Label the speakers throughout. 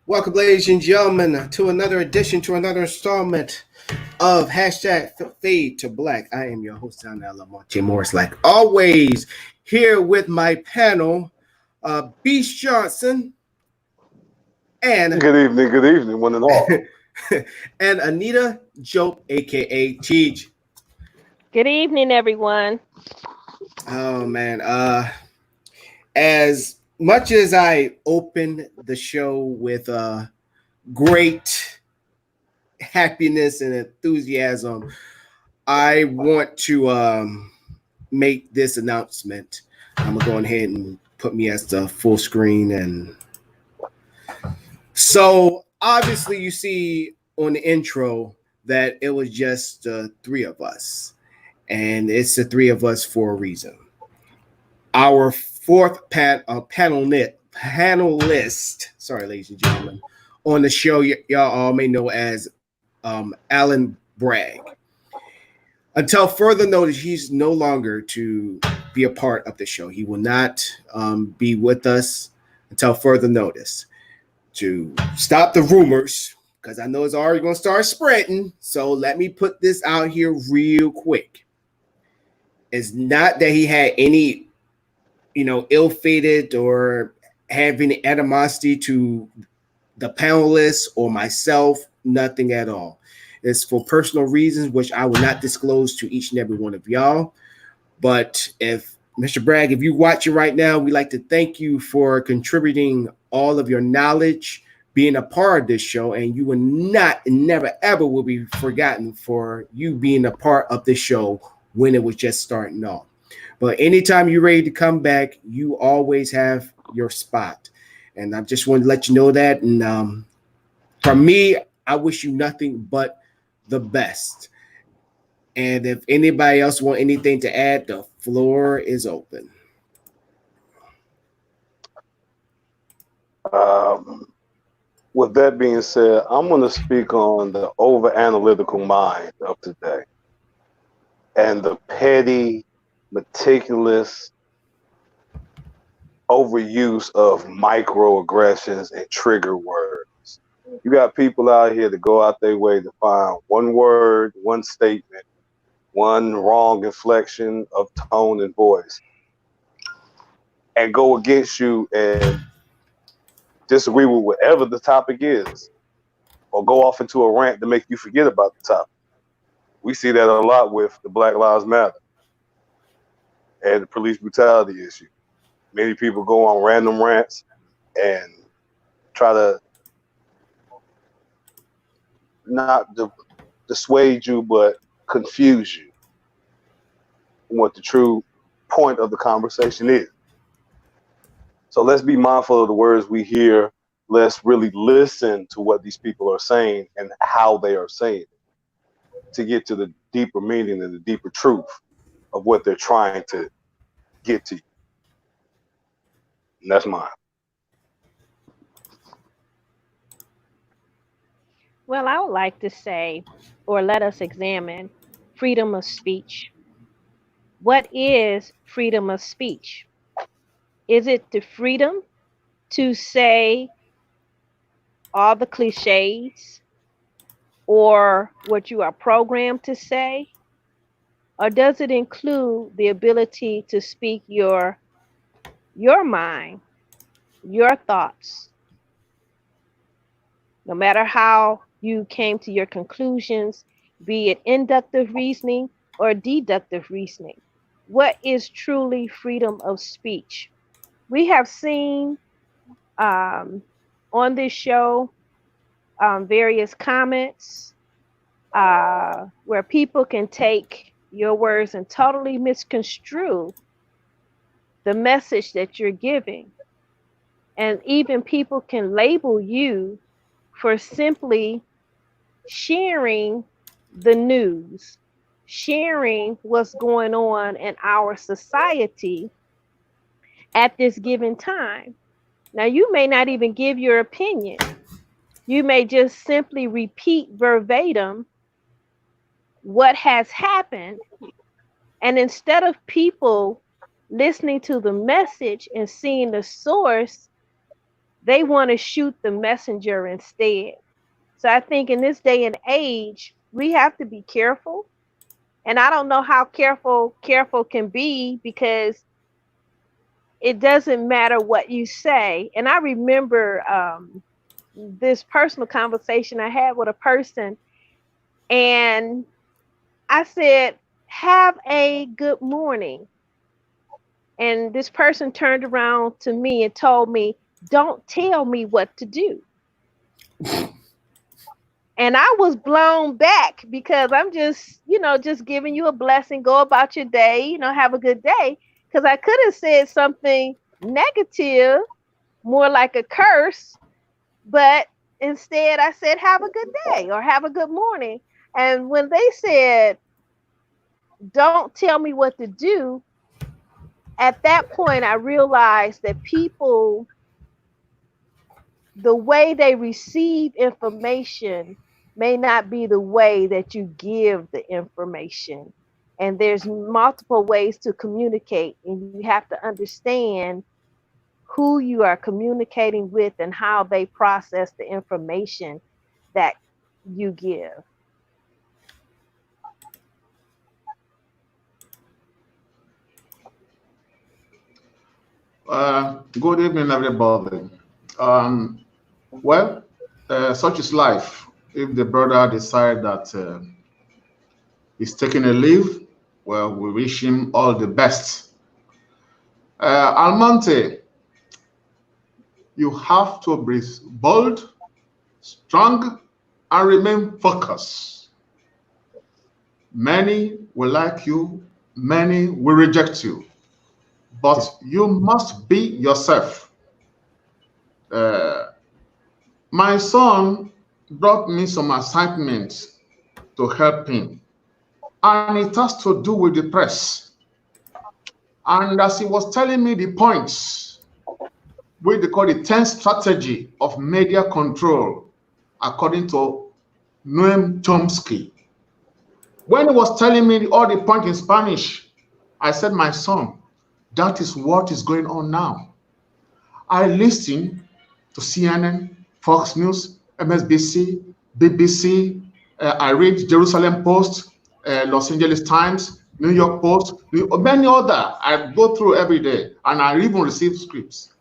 Speaker 1: Welcome, ladies and gentlemen, to another edition, to another installment of hashtag Fade to Black. I am your host, Lamonte Morris, like always, here with my panel, Beast Johnson and
Speaker 2: Good evening, one and all.
Speaker 1: and Anita Joke, aka Teach.
Speaker 3: Good evening, everyone.
Speaker 1: Oh man, as much as I opened the show with great happiness and enthusiasm, I want to make this announcement. I'm gonna go ahead and put me as the full screen, and so obviously you see on the intro that it was just the three of us, and it's the three of us for a reason. Our fourth panelist, sorry, ladies and gentlemen, on the show y'all all may know as Alan Bragg. Until further notice, he's no longer to be a part of the show. He will not be with us until further notice. To stop the rumors, because I know it's already going to start spreading. So let me put this out here real quick. It's not that he had any, ill-fated or having animosity to the panelists or myself. Nothing at all. It's for personal reasons, which I will not disclose to each and every one of y'all. But if Mr. Bragg, if you're watching right now, we'd like to thank you for contributing all of your knowledge, being a part of this show, and you will not, never, ever will be forgotten for you being a part of this show when it was just starting off. But anytime you're ready to come back, you always have your spot. And I just want to let you know that. And for me, I wish you nothing but the best. And if anybody else want anything to add, the floor is open.
Speaker 2: Um, with that being said, I'm going to speak on the over analytical mind of today and the petty, meticulous overuse of microaggressions and trigger words. You got people out here that go out their way to find one word, one statement, one wrong inflection of tone and voice, and go against you and disagree with whatever the topic is, or go off into a rant to make you forget about the topic. We see that a lot with the Black Lives Matter and the police brutality issue. Many people go on random rants and try to not dissuade you, but confuse you on what the true point of the conversation is. So let's be mindful of the words we hear. Let's really listen to what these people are saying and how they are saying it to get to the deeper meaning and the deeper truth of what they're trying to get to you. And that's mine.
Speaker 3: Well, I would like to say, or let us examine freedom of speech. What is freedom of speech? Is it the freedom to say all the cliches or what you are programmed to say? Or does it include the ability to speak your mind, your thoughts, no matter how you came to your conclusions, be it inductive reasoning or deductive reasoning? What is truly freedom of speech? We have seen on this show various comments where people can take your words and totally misconstrue the message that you're giving. And even people can label you for simply sharing the news, sharing what's going on in our society at this given time. Now, you may not even give your opinion. You may just simply repeat verbatim what has happened. And instead of people listening to the message and seeing the source, they want to shoot the messenger instead. So I think in this day and age, we have to be careful. And I don't know how careful can be, because it doesn't matter what you say. And I remember this personal conversation I had with a person, and I said, have a good morning. And this person turned around to me and told me, don't tell me what to do. And I was blown back, because I'm just, just giving you a blessing, go about your day, have a good day. Because I could have said something negative, more like a curse, but instead I said, have a good day or have a good morning. And when they said, don't tell me what to do, at that point I realized that people, the way they receive information may not be the way that you give the information. And there's multiple ways to communicate, and you have to understand who you are communicating with and how they process the information that you give.
Speaker 4: Good evening, everybody. Well, such is life. If the brother decides that he's taking a leave, well, we wish him all the best. Almonte, you have to be bold, strong, and remain focused. Many will like you, many will reject you, but you must be yourself. My son brought me some assignments to help him, and it has to do with the press. And as he was telling me the points, what they call the 10 strategy of media control, according to Noam Chomsky. When he was telling me all the points in Spanish, I said, my son, that is what is going on now. I listen to CNN, Fox News, MSNBC, BBC. I read Jerusalem Post, Los Angeles Times, New York Post, many other. I go through every day, and I even receive scripts.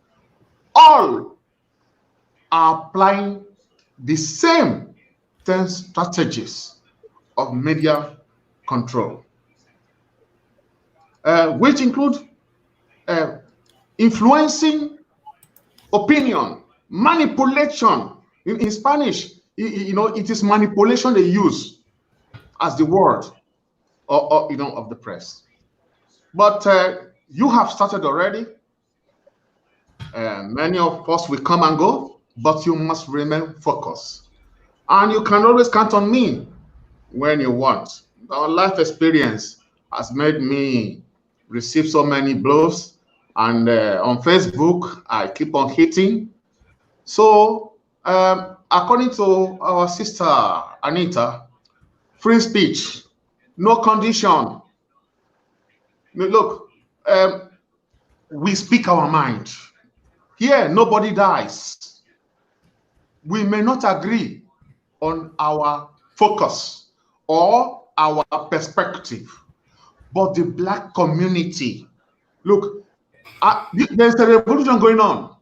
Speaker 4: All are applying the same 10 strategies of media control, which include influencing opinion, manipulation. In Spanish, it is manipulation they use as the word of the press. But you have started already. Many of us will come and go, but you must remain focused. And you can always count on me when you want. Our life experience has made me receive so many blows. And on Facebook, I keep on hitting. So, according to our sister Anita, free speech, no condition. Look, we speak our mind. Here, nobody dies. We may not agree on our focus or our perspective, but the Black community, look, there's a revolution going on.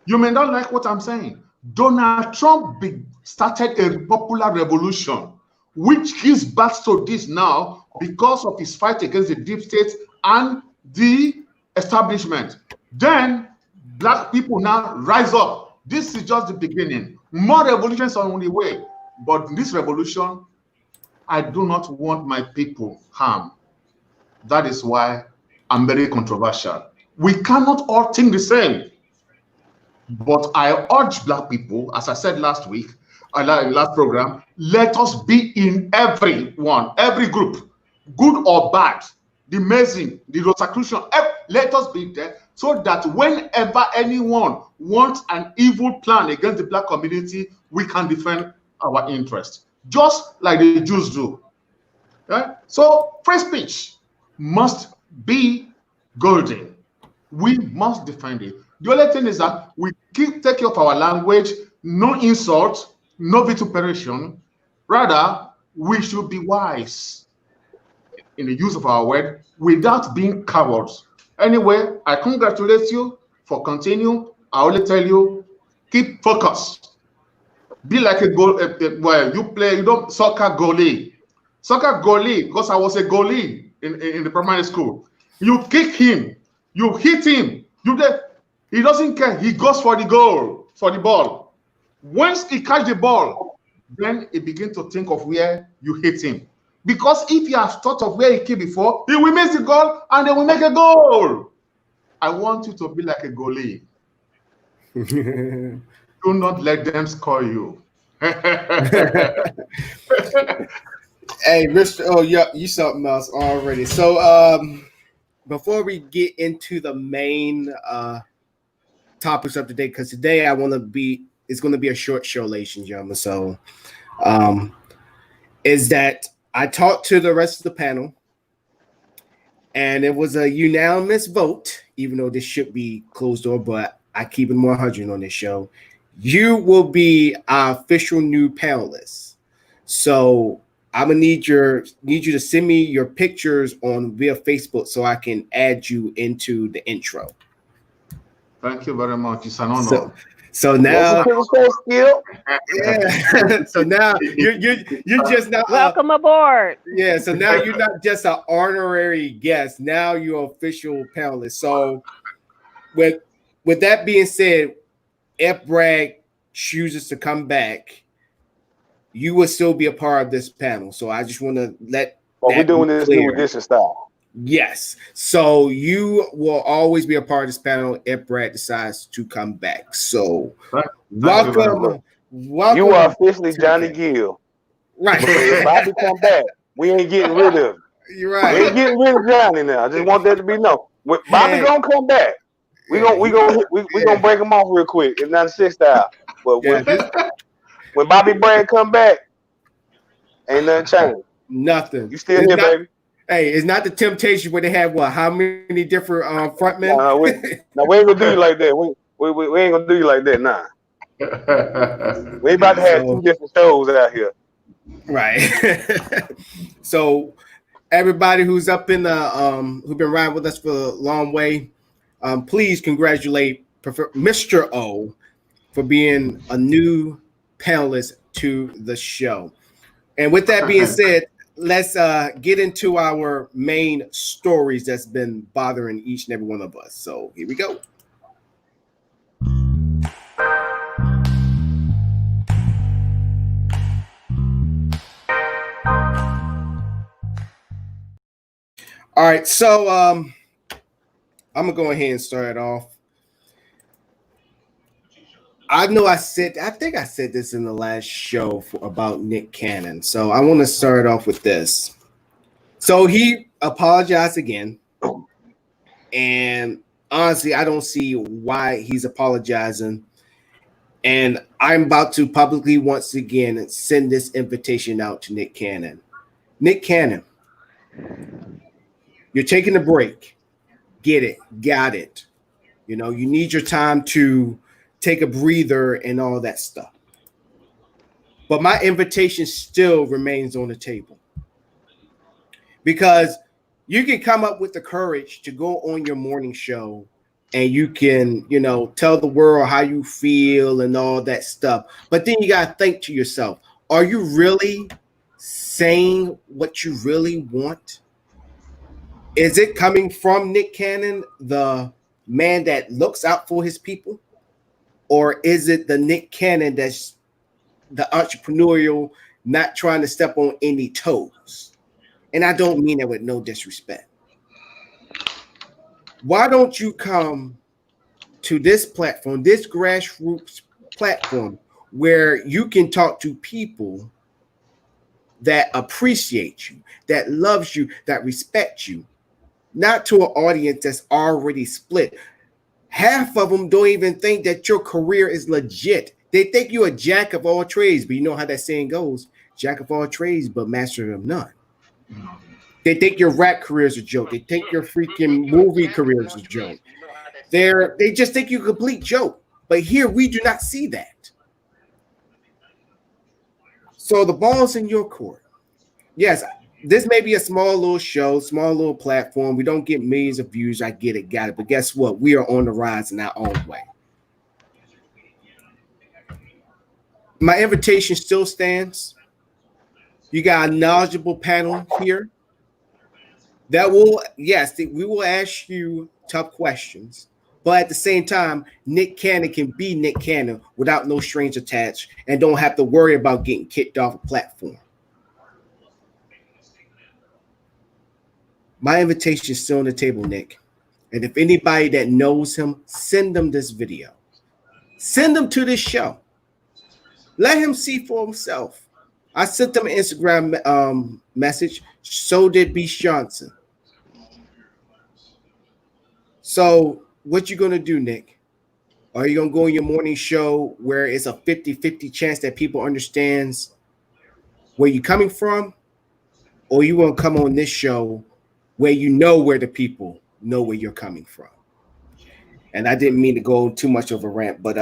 Speaker 4: You may not like what I'm saying. Donald Trump started a popular revolution, which gives birth to this now because of his fight against the deep state and the establishment. Then Black people now rise up. This is just the beginning. More revolutions are on the way. But in this revolution, I do not want my people harmed. That is why I'm very controversial. We cannot all think the same. But I urge Black people, as I said last week, last program, let us be in every group, good or bad, the Mason, the Rosicrucian, let us be there, so that whenever anyone wants an evil plan against the Black community, we can defend our interest, just like the Jews do. Okay? So free speech must be golden. We must defend it. The only thing is that we take care of our language, no insult, no vituperation. Rather, we should be wise in the use of our word without being cowards. Anyway, I congratulate you for continuing. I only tell you, keep focused. Be like a goal. Well, you play, soccer goalie. Soccer goalie, because I was a goalie in the primary school. You kick him, you hit him, he doesn't care. He goes for the goal, for the ball. Once he catch the ball, then he begins to think of where you hit him. Because if you have thought of where he kicked before, he will miss the goal and they will make a goal. I want you to be like a goalie. Do not let them score you.
Speaker 1: Hey, Mr. Oh, yeah, you something else already. So, before we get into the main topics of the day, because today it's going to be a short show, ladies and gentlemen. So, is that I talked to the rest of the panel, and it was a unanimous vote, even though this should be closed door, but I keep it 100 on this show. You will be our official new panelist. So I'm gonna need you to send me your pictures via Facebook so I can add you into the intro.
Speaker 4: Thank you very much. It's an honor.
Speaker 1: So now,
Speaker 2: yeah.
Speaker 1: So now you're just not
Speaker 3: welcome aboard.
Speaker 1: Yeah. So now you're not just an honorary guest. Now you're an official panelist. So with that being said, if Bragg chooses to come back, you will still be a part of this panel. So I just want to let.
Speaker 2: We're doing this new edition style.
Speaker 1: Yes. So you will always be a part of this panel if Brad decides to come back. So welcome.
Speaker 2: You are officially Johnny Gill.
Speaker 1: Right.
Speaker 2: If Bobby come back, we ain't getting rid of him.
Speaker 1: You're right.
Speaker 2: We ain't getting rid of Johnny now. I just want that to be known. Bobby gonna come back. We gonna break him off real quick. It's not 6 style. But when Bobby Bragg come back, ain't nothing changed.
Speaker 1: Nothing.
Speaker 2: You still here, baby?
Speaker 1: Hey, it's not the Temptation where they have how many different frontmen?
Speaker 2: We ain't gonna do you like that. We ain't gonna do you like that, nah. We ain't about to have 2 different shows out here.
Speaker 1: Right. So everybody who's up in the who've been riding with us for a long way, please congratulate Mr. O for being a new panelist to the show. And with that being said, let's get into our main stories that's been bothering each and every one of us. So here we go. All right, so I'm gonna go ahead and start it off. I think I said this in the last show about Nick Cannon. So I want to start off with this. So he apologized again. And honestly, I don't see why he's apologizing. And I'm about to publicly once again send this invitation out to Nick Cannon. Nick Cannon, you're taking a break. Get it. Got it. You need your time to take a breather and all that stuff. But my invitation still remains on the table. Because you can come up with the courage to go on your morning show and you can, tell the world how you feel and all that stuff. But then you got to think to yourself, are you really saying what you really want? Is it coming from Nick Cannon, the man that looks out for his people? Or is it the Nick Cannon that's the entrepreneurial, not trying to step on any toes? And I don't mean that with no disrespect. Why don't you come to this platform, this grassroots platform, where you can talk to people that appreciate you, that loves you, that respect you, not to an audience that's already split. Half of them don't even think that your career is legit. They think you're a jack of all trades, but you know how that saying goes, jack of all trades, but master of none. They think your rap career is a joke. They think your freaking movie career is a joke. They just think you're a complete joke. But here we do not see that. So the ball's in your court. Yes, this may be a small little show, small little platform. We don't get millions of views. I get it, got it. But guess what? We are on the rise in our own way. My invitation still stands. You got a knowledgeable panel here that will, yes, we will ask you tough questions. But at the same time, Nick Cannon can be Nick Cannon without no strings attached and don't have to worry about getting kicked off a platform. My invitation is still on the table, Nick. And if anybody that knows him, send them this video. Send them to this show. Let him see for himself. I sent them an Instagram message. So did B. Johnson. So what you going to do, Nick? Are you going to go on your morning show where it's a 50-50 chance that people understands where you're coming from? Or you going to come on this show where you know where the people know where you're coming from? And I didn't mean to go too much of a rant, but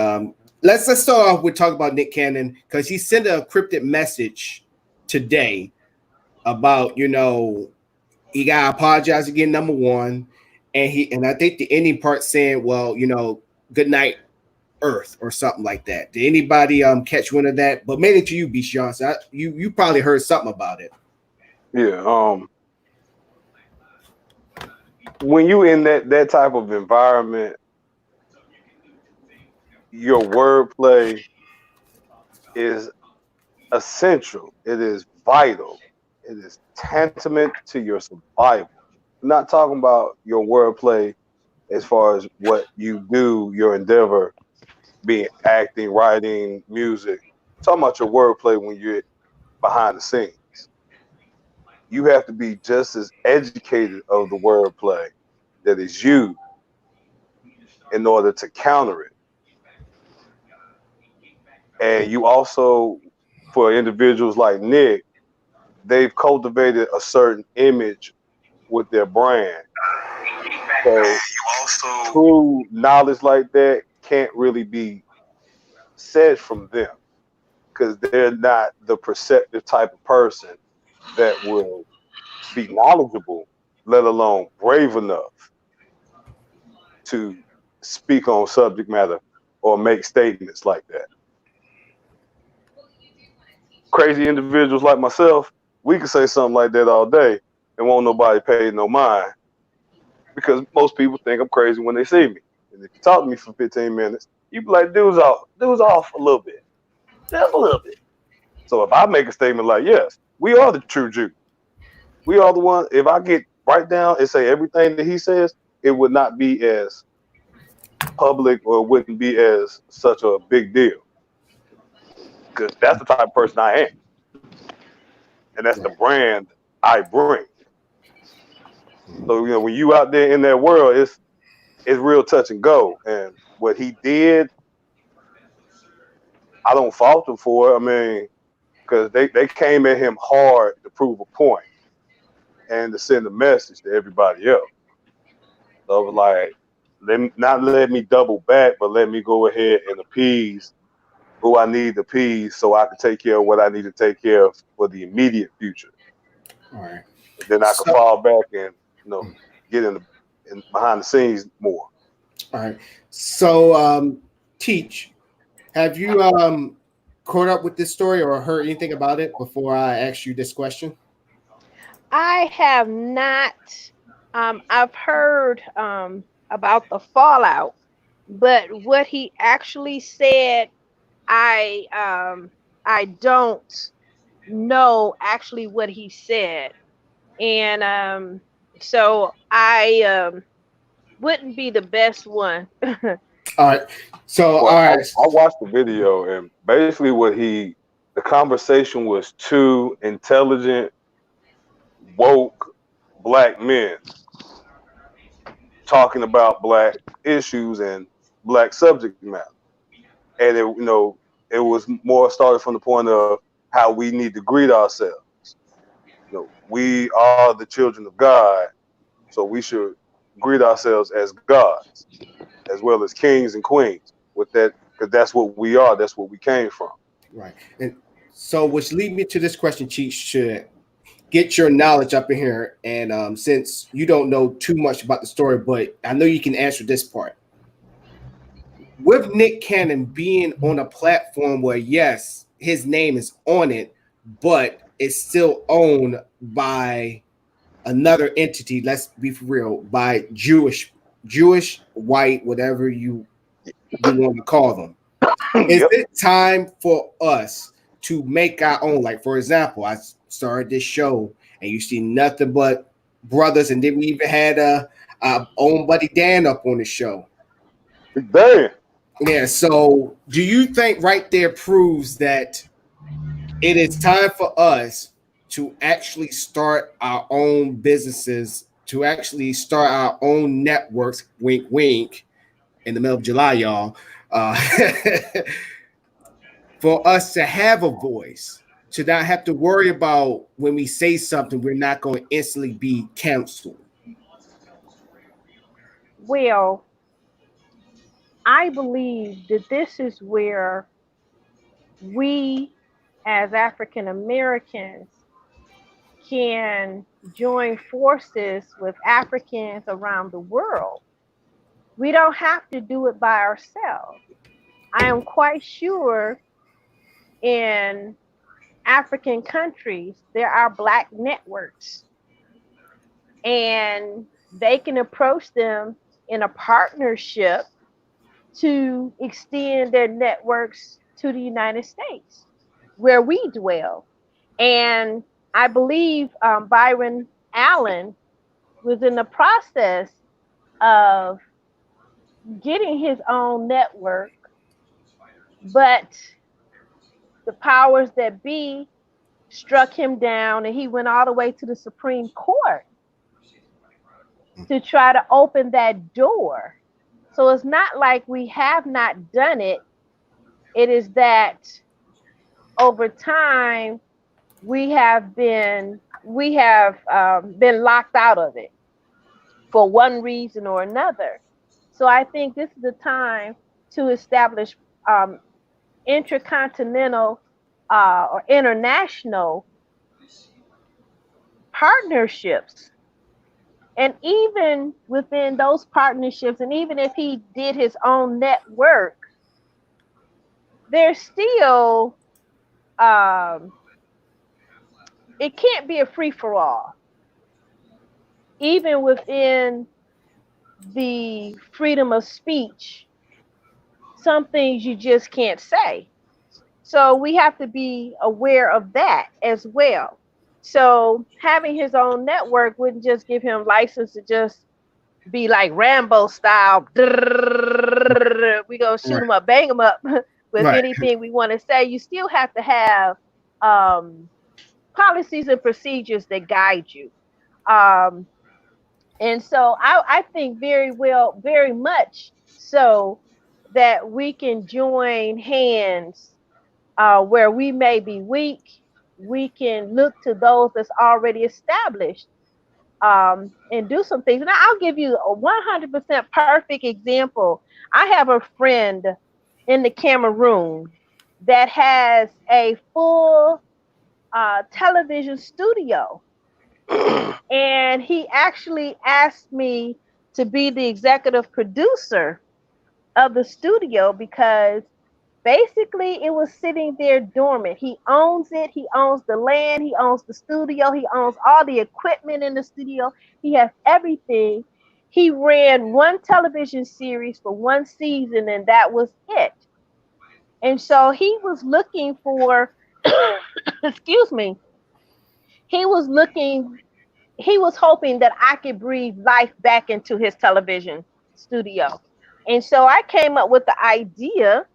Speaker 1: let's start off with talking about Nick Cannon, because he sent a encrypted message today about, you know, he got to apologize again, number one. And I think the ending part saying, well, you know, good night, Earth, or something like that. Did anybody catch wind of that? But mainly to you, B. Johnson, you probably heard something about it.
Speaker 2: Yeah. When you in that type of environment, your wordplay is essential. It is vital. It is tantamount to your survival. I'm not talking about your wordplay as far as what you do, your endeavor, being acting, writing, music. I'm talking about your wordplay when you're behind the scenes. You have to be just as educated of the wordplay that is used in order to counter it. And you also, for individuals like Nick, they've cultivated a certain image with their brand. So true knowledge like that can't really be said from them, because they're not the perceptive type of person that will be knowledgeable, let alone brave enough to speak on subject matter or make statements like that. Crazy individuals like myself, we can say something like that all day and won't nobody pay no mind, because most people think I'm crazy when they see me. And if you talk to me for 15 minutes, you be like, dude's off a little bit, just a little bit. So if I make a statement like, yes, we are the true Jew, we are the one, if I get right down and say everything that he says, it would not be as public, or it wouldn't be as such a big deal, because that's the type of person I am, and that's the brand I bring. So, you know, when you out there in that world, it's real touch and go. And what he did, I don't fault him for it. I mean, because they came at him hard to prove a point and to send a message to everybody else. So it was like, not let me double back, but let me go ahead and appease who I need to appease, so I can take care of what I need to take care of for the immediate future.
Speaker 1: All right.
Speaker 2: Then I can fall back and, you know, get in behind the scenes more.
Speaker 1: All right. So, Teach, have you caught up with this story or heard anything about it before I ask you this question?
Speaker 3: I have not. I've heard about the fallout, but what he actually said, I don't know actually what he said, and so I wouldn't be the best one.
Speaker 1: All right. So,
Speaker 2: well,
Speaker 1: all right.
Speaker 2: I watched the video, and basically the conversation was two intelligent, woke black men talking about black issues and black subject matter. And it was more started from the point of how we need to greet ourselves. You know, we are the children of God, so we should greet ourselves as gods. as well as kings and queens with that, because that's what we are. That's what we came from.
Speaker 1: Right. And so, which lead me to this question, Chief, should get your knowledge up in here. And since you don't know too much about the story, but I know you can answer this part. With Nick Cannon being on a platform where, yes, his name is on it, but it's still owned by another entity, let's be for real, by Jewish, white, whatever you want to call them. Is
Speaker 2: Yep.
Speaker 1: it time for us to make our own? Like, for example, I started this show and you see nothing but brothers, and then we even had our own buddy Dan up on the show.
Speaker 2: Damn.
Speaker 1: Yeah, so do you think right there proves that it is time for us to actually start our own businesses, to actually start our own networks, wink, wink, in the middle of July, y'all, for us to have a voice, to not have to worry about when we say something, we're not going to instantly be canceled?
Speaker 3: Well, I believe that this is where we as African Americans can join forces with Africans around the world. We don't have to do it by ourselves. I am quite sure in African countries there are Black networks, and they can approach them in a partnership to extend their networks to the United States, where we dwell. And I believe Byron Allen was in the process of getting his own network, but the powers that be struck him down, and he went all the way to the Supreme Court to try to open that door. So it's not like we have not done it. It is that over time we have been locked out of it for one reason or another. So I think this is the time to establish intercontinental or international partnerships. And even within those partnerships, and even if he did his own network, there's still, it can't be a free-for-all. Even within the freedom of speech, some things you just can't say. So we have to be aware of that as well. So having his own network wouldn't just give him license to just be like Rambo style. We gonna shoot him up, bang him up with anything we want to say. You still have to have policies and procedures that guide you. And so I think very much so that we can join hands where we may be weak. We can look to those that's already established and do some things. And I'll give you a 100% perfect example. I have a friend in the Cameroon that has a full television studio. And he actually asked me to be the executive producer of the studio because basically it was sitting there dormant. He owns it. He owns the land. He owns the studio. He owns all the equipment in the studio. He has everything. He ran one television series for one season, and that was it. And so he was looking for, excuse me, he was hoping that I could breathe life back into his television studio. And so I came up with the idea,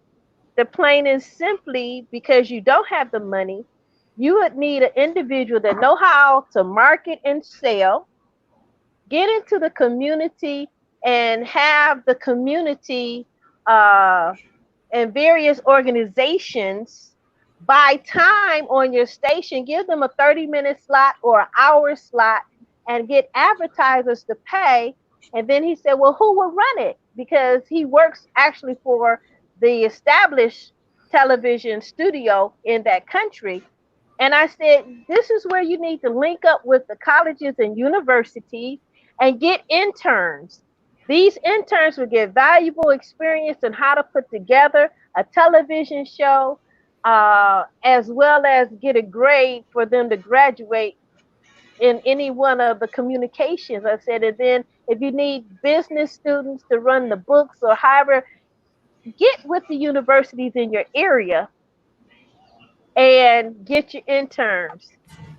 Speaker 3: the plain and simply, because you don't have the money, you would need an individual that know how to market and sell, get into the community and have the community and various organizations buy time on your station, give them a 30-minute slot or an hour slot, and get advertisers to pay And then he said, well, who will run it? Because he works actually for the established television studio in that country. And I said, this is where you need to link up with the colleges and universities and get interns. These interns will get valuable experience in how to put together a television show, as well as get a grade for them to graduate in any one of the communications. I said, and then if you need business students to run the books or however, get with the universities in your area and get your interns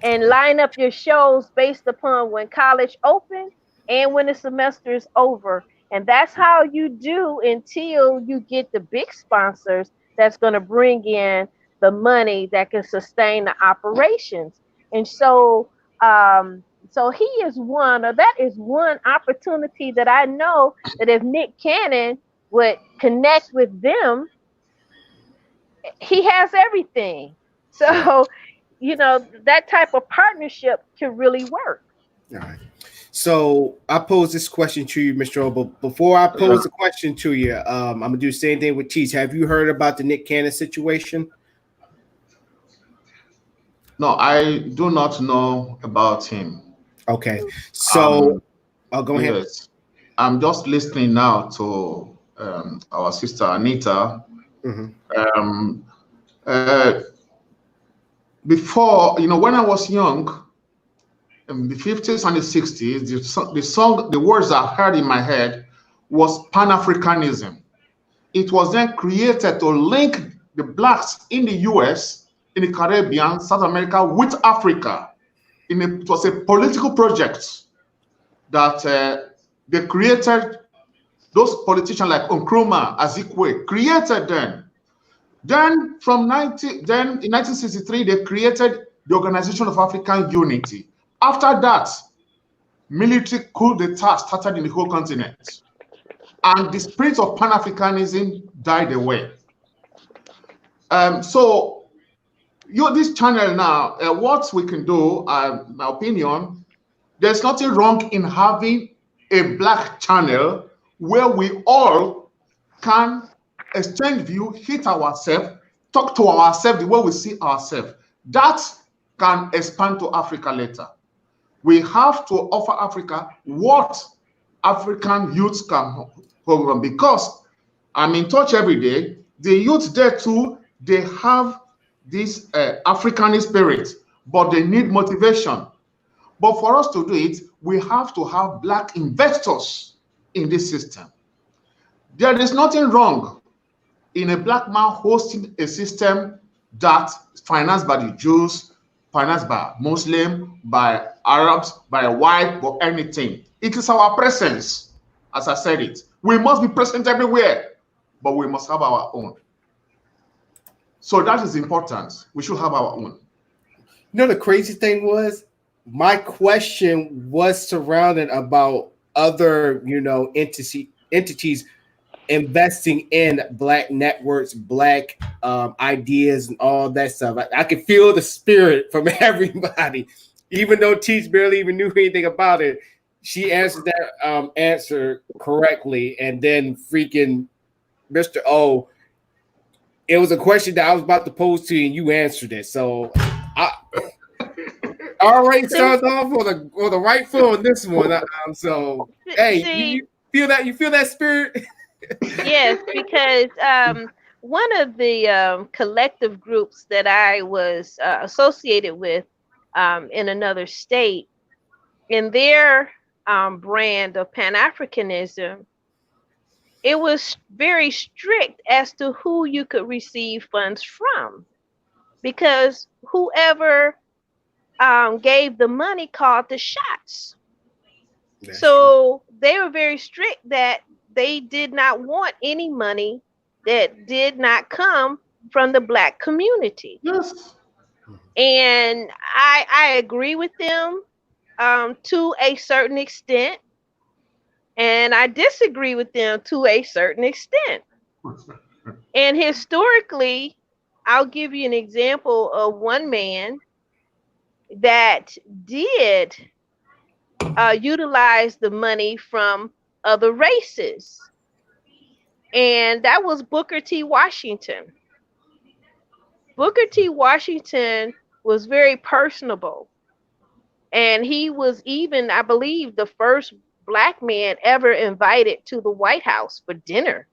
Speaker 3: and line up your shows based upon when college opens and when the semester is over. And that's how you do until you get the big sponsors that's going to bring in the money that can sustain the operations. And so, so he is one, or that is one opportunity that I know that if Nick Cannon would connect with them, he has everything. So, you know, that type of partnership can really work.
Speaker 1: All right. So I pose this question to you, Mr. O, but before I pose the question to you, I'm gonna do the same thing with Cheese. Have you heard about the Nick Cannon situation?
Speaker 4: No, I do not know about him.
Speaker 1: Okay. So I'll go ahead.
Speaker 4: Yes. I'm just listening now to our sister Anita.
Speaker 1: Mm-hmm.
Speaker 4: Before, you know, when I was young, in the 50s and the 60s, the words I heard in my head was Pan-Africanism. It was then created to link the blacks in the US, in the Caribbean, South America with Africa. It was a political project that they created. Those politicians like Nkrumah, Azikiwe created them. Then in 1963, they created the Organization of African Unity. After that, military coup d'etat started in the whole continent. And the spirit of Pan-Africanism died away. So this channel now, what we can do, my opinion, there's nothing wrong in having a black channel where we all can exchange view, hit ourselves, talk to ourselves the way we see ourselves. That can expand to Africa later. We have to offer Africa what African youths can program, because I'm in touch every day. The youth there too, they have this Africanist spirit, but they need motivation. But for us to do it, we have to have black investors in this system. There is nothing wrong in a black man hosting a system that's financed by the Jews, financed by Muslims, by Arabs, by white, or anything. It is our presence, as I said it. We must be present everywhere, but we must have our own. So that is important. We should have our own.
Speaker 1: You know, the crazy thing was, my question was surrounded about other, you know, entities investing in black networks, black ideas, and all that stuff. I could feel the spirit from everybody, even though Teach barely even knew anything about it. She answered that answer correctly, and then freaking Mr. O, it was a question that I was about to pose to you, and you answered it. So I already started off on the right foot on this one. So hey, you feel that? You feel that spirit?
Speaker 3: Yes, because one of the collective groups that I was associated with in another state, in their brand of Pan-Africanism, it was very strict as to who you could receive funds from, because whoever gave the money called the shots. So they were very strict that they did not want any money that did not come from the black community.
Speaker 4: Yes.
Speaker 3: And I agree with them to a certain extent, and I disagree with them to a certain extent. And historically, I'll give you an example of one man that did utilize the money from other races. And that was Booker T. Washington. Booker T. Washington was very personable. And he was even, I believe, the first Black man ever invited to the White House for dinner.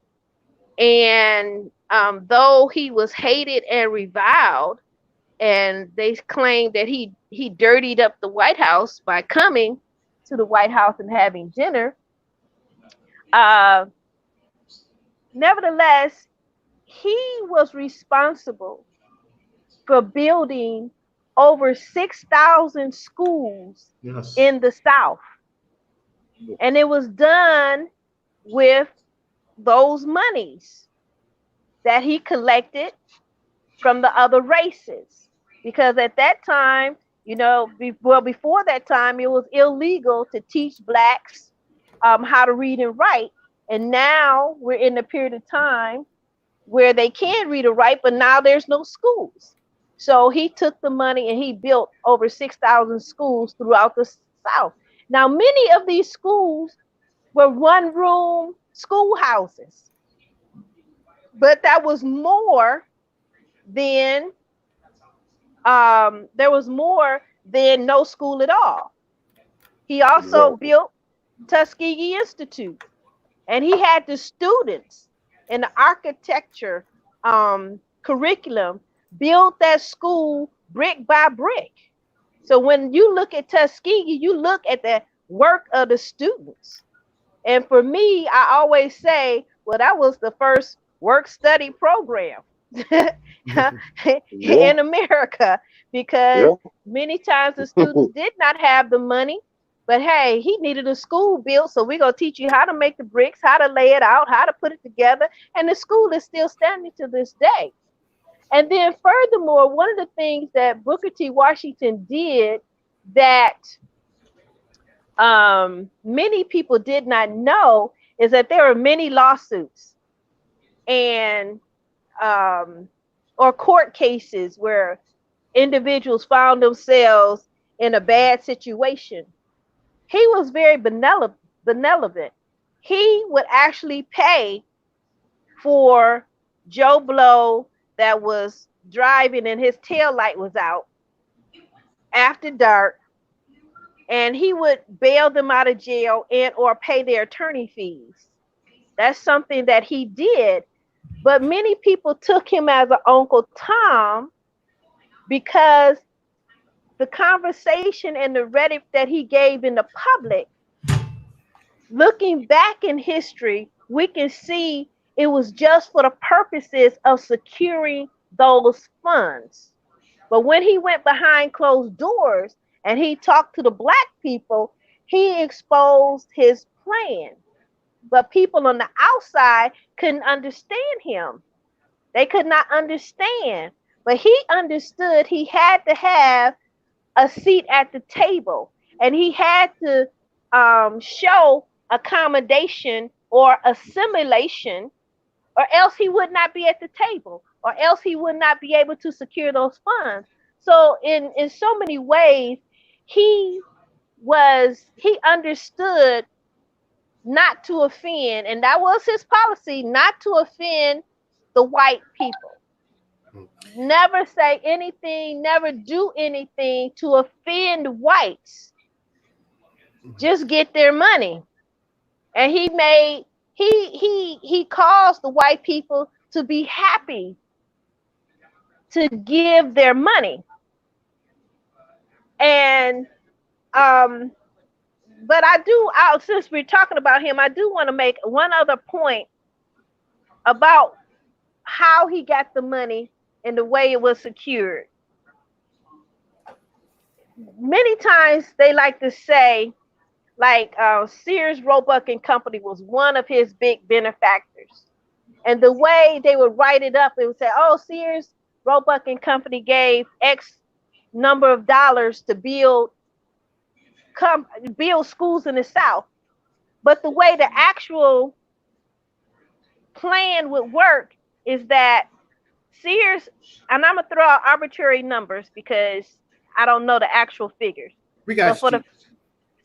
Speaker 3: And though he was hated and reviled, and they claimed that he dirtied up the White House by coming to the White House and having dinner, nevertheless, he was responsible for building over 6,000 schools in the South. And it was done with those monies that he collected from the other races. Because at that time, you know, before that time, it was illegal to teach Blacks how to read and write. And now we're in a period of time where they can read and write, but now there's no schools. So he took the money and he built over 6,000 schools throughout the South. Now, many of these schools were one-room schoolhouses, but that was more than no school at all. He also built Tuskegee Institute, and he had the students in the architecture curriculum build that school brick by brick. So when you look at Tuskegee, you look at the work of the students. And for me, I always say, well, that was the first work-study program in America, because many times the students did not have the money, but hey, he needed a school built, so we're going to teach you how to make the bricks, how to lay it out, how to put it together, and the school is still standing to this day. And then furthermore, one of the things that Booker T. Washington did that many people did not know is that there were many lawsuits and or court cases where individuals found themselves in a bad situation. He was very benevolent. He would actually pay for Joe Blow that was driving and his tail light was out after dark, and he would bail them out of jail and or pay their attorney fees. That's something that he did. But many people took him as an Uncle Tom because the conversation and the rhetoric that he gave in the public, looking back in history, we can see it was just for the purposes of securing those funds. But when he went behind closed doors and he talked to the Black people, he exposed his plan. But people on the outside couldn't understand him. They could not understand. But he understood he had to have a seat at the table, and he had to show accommodation or assimilation, or else he would not be at the table, or else he would not be able to secure those funds. So in so many ways, he understood not to offend, and that was his policy, not to offend the white people. Never say anything, never do anything to offend whites. Just get their money. And he caused the white people to be happy to give their money. And but since we're talking about him, I do want to make one other point about how he got the money and the way it was secured. Many times they like to say, like Sears, Roebuck and Company was one of his big benefactors. And the way they would write it up, they would say, oh, Sears, Roebuck and Company gave X number of dollars to build schools in the South. But the way the actual plan would work is that Sears, and I'm going to throw out arbitrary numbers because I don't know the actual figures.
Speaker 1: We got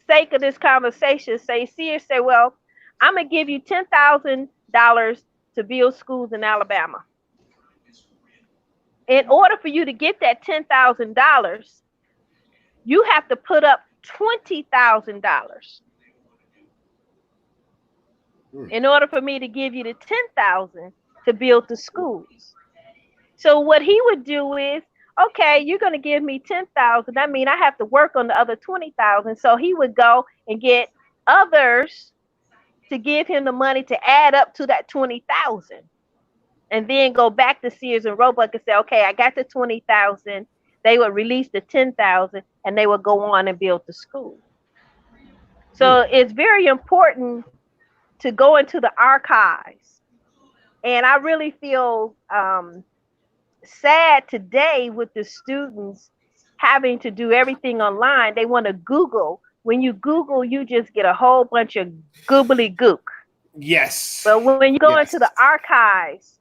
Speaker 3: sake of this conversation, say Sears say, well, I'm gonna give you $10,000 to build schools in Alabama. In order for you to get that $10,000, you have to put up $20,000 in order for me to give you the $10,000 to build the schools. So what he would do is, okay, you're going to give me $10,000. That means I have to work on the other $20,000. So he would go and get others to give him the money to add up to that $20,000, and then go back to Sears and Roebuck and say, okay, I got the $20,000. They would release the $10,000, and they would go on and build the school. So it's very important to go into the archives. And I really feel sad today with the students having to do everything online. They want to Google. When you Google, you just get a whole bunch of goobly gook.
Speaker 1: Yes.
Speaker 3: But when you go into the archives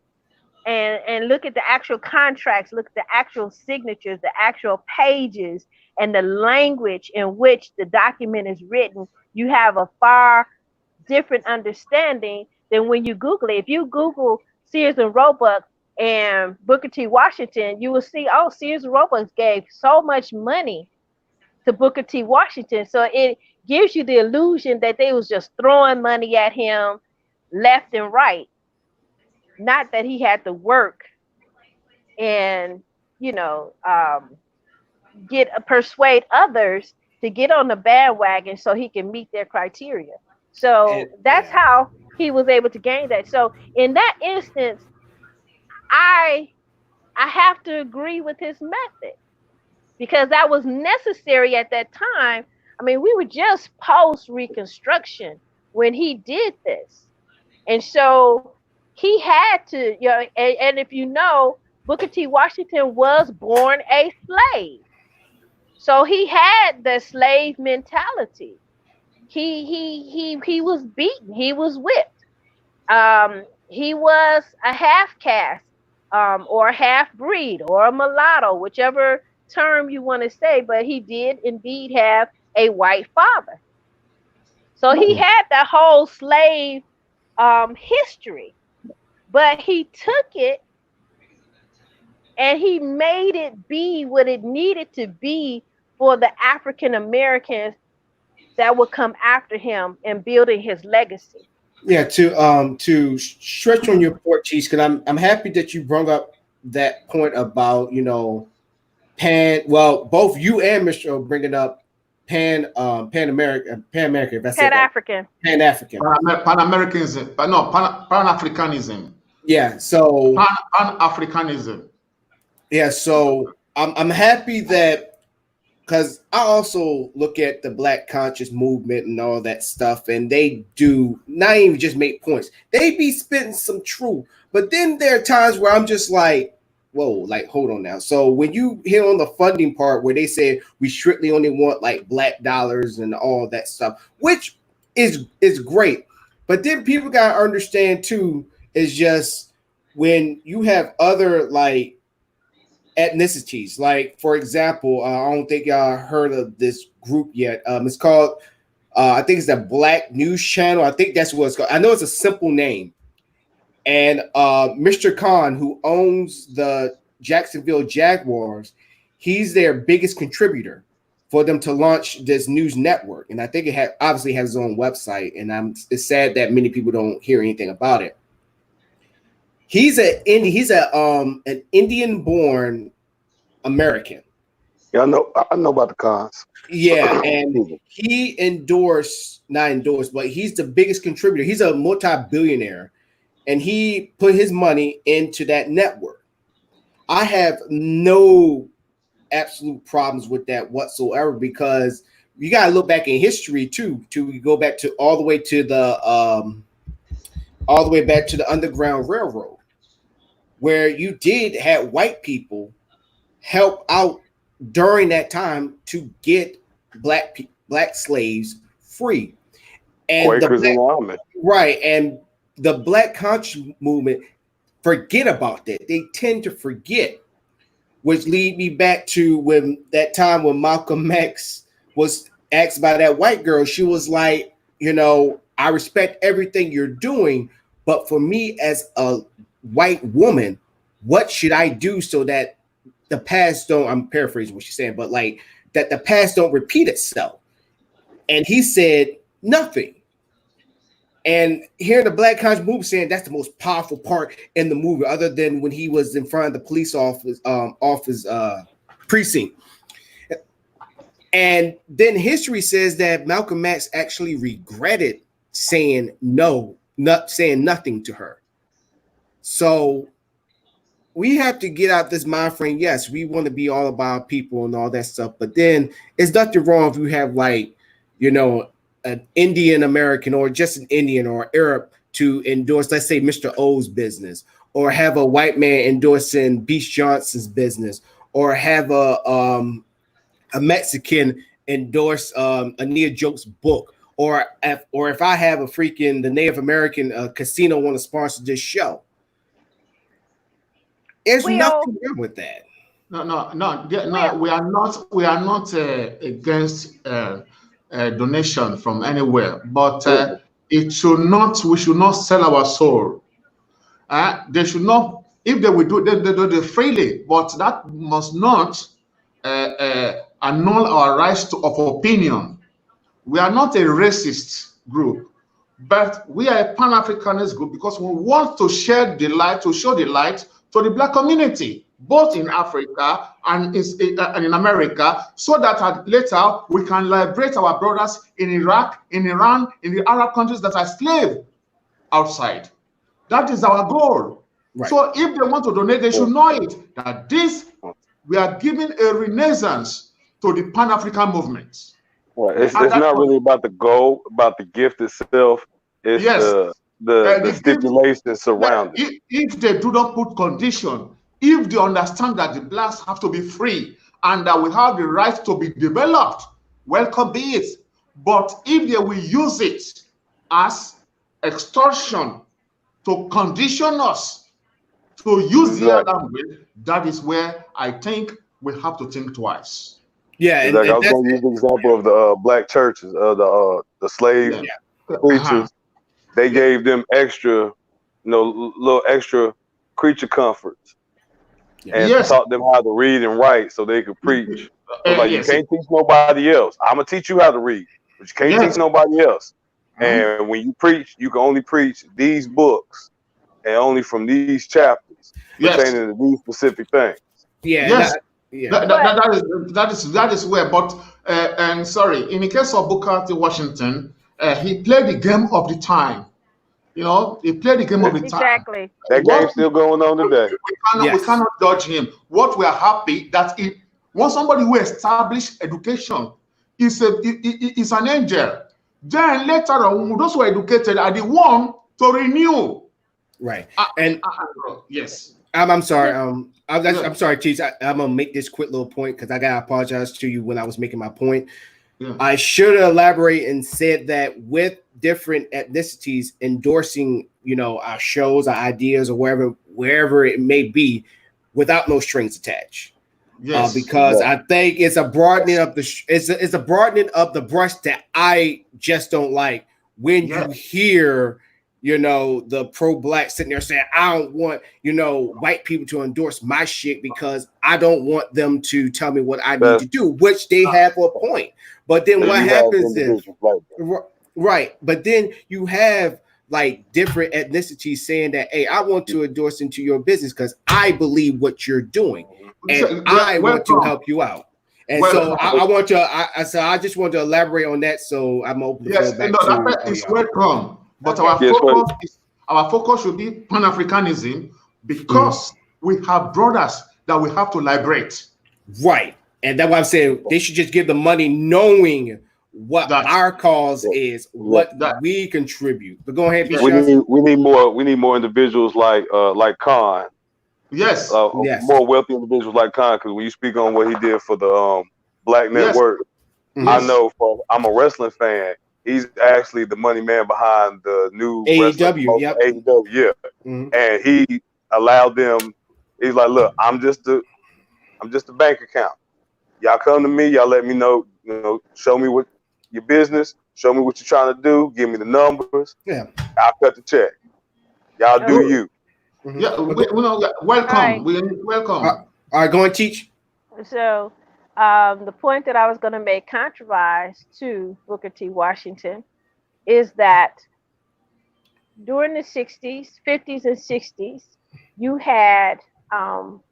Speaker 3: and look at the actual contracts, look at the actual signatures, the actual pages, and the language in which the document is written, you have a far different understanding than when you Google it. If you Google Sears and Roebuck and Booker T. Washington, you will see, oh, Sears and Roebuck gave so much money to Booker T. Washington. So it gives you the illusion that they was just throwing money at him left and right. Not that he had to work and, persuade others to get on the bandwagon so he can meet their criteria. So that's how he was able to gain that. So in that instance, I have to agree with his method, because that was necessary at that time. I mean, we were just post Reconstruction when he did this. And so he had to, and if you know, Booker T. Washington was born a slave. So he had the slave mentality. He was beaten. He was whipped. He was a half caste, or a half breed, or a mulatto, whichever term you want to say, but he did indeed have a white father. So he had that whole slave history, but he took it and he made it be what it needed to be for the African Americans that would come after him and building his legacy.
Speaker 1: Yeah, to stretch on your point, Cheese, because I'm happy that you brought up that point about, both you and Mr. bringing up Pan-American.
Speaker 3: Pan-African.
Speaker 4: Pan-Americanism, but no, Pan-Africanism.
Speaker 1: Yeah, so
Speaker 4: Pan-Africanism.
Speaker 1: Yeah, so I'm happy that, because I also look at the Black conscious movement and all that stuff, and they do not even just make points. They be spitting some truth, but then there are times where I'm just like, whoa, like, hold on now. So when you hit on the funding part where they say we strictly only want like Black dollars and all that stuff, which is great, but then people gotta understand too, is just when you have other like ethnicities, like for example, I don't think y'all heard of this group yet. It's called I think it's the Black News Channel. I think that's what it's called. I know it's a simple name. And Mr. Khan, who owns the Jacksonville Jaguars, he's their biggest contributor for them to launch this news network. And I think it obviously has its own website. And it's sad that many people don't hear anything about it. He's an Indian-born American.
Speaker 2: Yeah, I know about the Khans.
Speaker 1: Yeah, and he not endorsed, but he's the biggest contributor. He's a multi-billionaire. And he put his money into that network. I have no absolute problems with that whatsoever, because you got to look back in history too. To go back to all the way back to the Underground Railroad, where you did have white people help out during that time to get black slaves free, and the Black conscious movement forget about that. They tend to forget, which lead me back to when Malcolm X was asked by that white girl, she was like, you know, I respect everything you're doing, but for me as a white woman, what should I do so that the past don't, I'm paraphrasing what she's saying, but like that the past don't repeat itself? And he said nothing. And hearing the Black Conscious Movement saying that's the most powerful part in the movie, other than when he was in front of the police office, precinct. And then history says that Malcolm X actually regretted saying no, not saying nothing to her. So we have to get out this mind frame. Yes, we want to be all about people and all that stuff, but then it's nothing wrong if you have, like, you know, an Indian American or just an Indian or Arab to endorse, let's say, Mr. O's business, or have a white man endorsing Beach Johnson's business, or have a Mexican endorse Ania Joke's book, or if I have a freaking the Native American casino want to sponsor this show. There's nothing wrong with that.
Speaker 4: No. We are not against donation from anywhere, but it should not. We should not sell our soul. They should not. If they will do, they do it freely, but that must not annul our rights of opinion. We are not a racist group, but we are a Pan-Africanist group because we want to share the light, to show the light to the Black community, both in Africa and in America, so that later we can liberate our brothers in Iraq, in Iran, in the Arab countries that are slave outside. That is our goal. Right. So if they want to donate, they should know it, that we are giving a renaissance to the Pan-African movement.
Speaker 2: Well, it's not really about the goal, about the gift itself. It's the stipulations surrounding.
Speaker 4: If they do not put condition, if they understand that the Blacks have to be free and that we have the right to be developed, welcome be it. But if they will use it as extortion to condition us to use the other way, that is where I think we have to think twice.
Speaker 2: Yeah, and I was going to use the example of the black churches, the slave preachers. They gave them extra, little extra creature comforts, and taught them how to read and write so they could preach. Like, you can't teach nobody else. I'm gonna teach you how to read, but you can't teach nobody else. And when you preach, you can only preach these books and only from these chapters pertaining to these specific things.
Speaker 4: That is where. But and sorry, in the case of Booker T. Washington, he played the game of the time. He played the game of the time.
Speaker 3: Exactly.
Speaker 2: That game's still going on today.
Speaker 4: We cannot judge him. What we are happy that once somebody who established education is an angel. Then later on, those who are educated are the one to renew.
Speaker 1: Right.
Speaker 4: Yes.
Speaker 1: I'm sorry. I'm sorry, Cheese. I'm gonna make this quick little point because I gotta apologize to you when I was making my point. Yeah. I should elaborate and said that with different ethnicities endorsing, our shows, our ideas, or wherever it may be, without no strings attached. Yes. Because I think it's a broadening of it's a broadening of the brush that I just don't like when you hear, the pro-black sitting there saying, I don't want, white people to endorse my shit because I don't want them to tell me what I need to do, which they have a point. But then what happens is, right. But then you have like different ethnicities saying that, hey, I want to endorse into your business because I believe what you're doing and I want to help you out. And so I want to, I just want to elaborate on that. So I'm open to go back to
Speaker 4: that is welcome. But our focus should be Pan-Africanism because we have brothers that we have to liberate.
Speaker 1: Right. And that's why I'm saying they should just give the money knowing what our cause is, what we contribute. But go ahead,
Speaker 2: we need more individuals like Khan.
Speaker 4: Yes.
Speaker 2: More wealthy individuals like Khan, because when you speak on what he did for the Black Network, I know I'm a wrestling fan. He's actually the money man behind the new
Speaker 1: AEW. Yep.
Speaker 2: AEW, and he allowed them. He's like, look, I'm just a bank account. Y'all come to me. Y'all let me know. Show me what your business. Show me what you're trying to do. Give me the numbers.
Speaker 1: Yeah.
Speaker 2: I'll cut the check. Y'all do
Speaker 3: Okay.
Speaker 2: you.
Speaker 1: Mhm.
Speaker 4: Yeah, welcome.
Speaker 3: Alright.
Speaker 4: Welcome.
Speaker 1: All right, go and teach.
Speaker 3: So the point that I was going to make contrariwise to Booker T. Washington is that during the 60s, 50s, and 60s, you had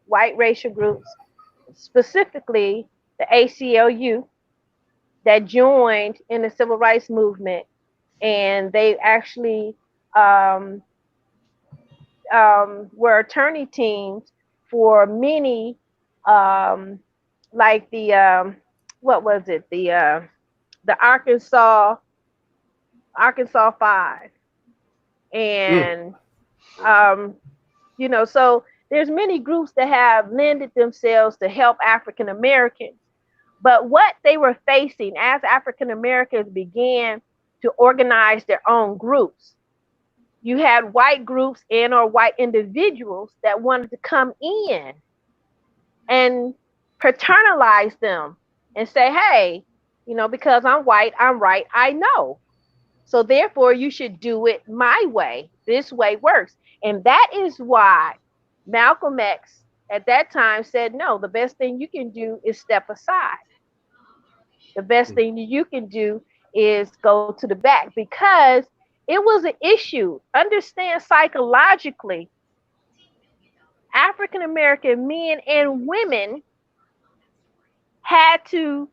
Speaker 3: white racial groups, specifically the ACLU, that joined in the civil rights movement, and they actually were attorney teams for many, like the what was it, the Arkansas 5, and you know, so there's many groups that have lended themselves to help African Americans. But what they were facing as African Americans began to organize their own groups, you had white groups and or white individuals that wanted to come in and paternalize them and say, hey, you know, because I'm white, I'm right, I know. So therefore, you should do it my way. This way works. And that is why Malcolm X at that time said, no, the best thing you can do is step aside. The best thing that you can do is go to the back, because it was an issue. Understand, psychologically, African American men and women had to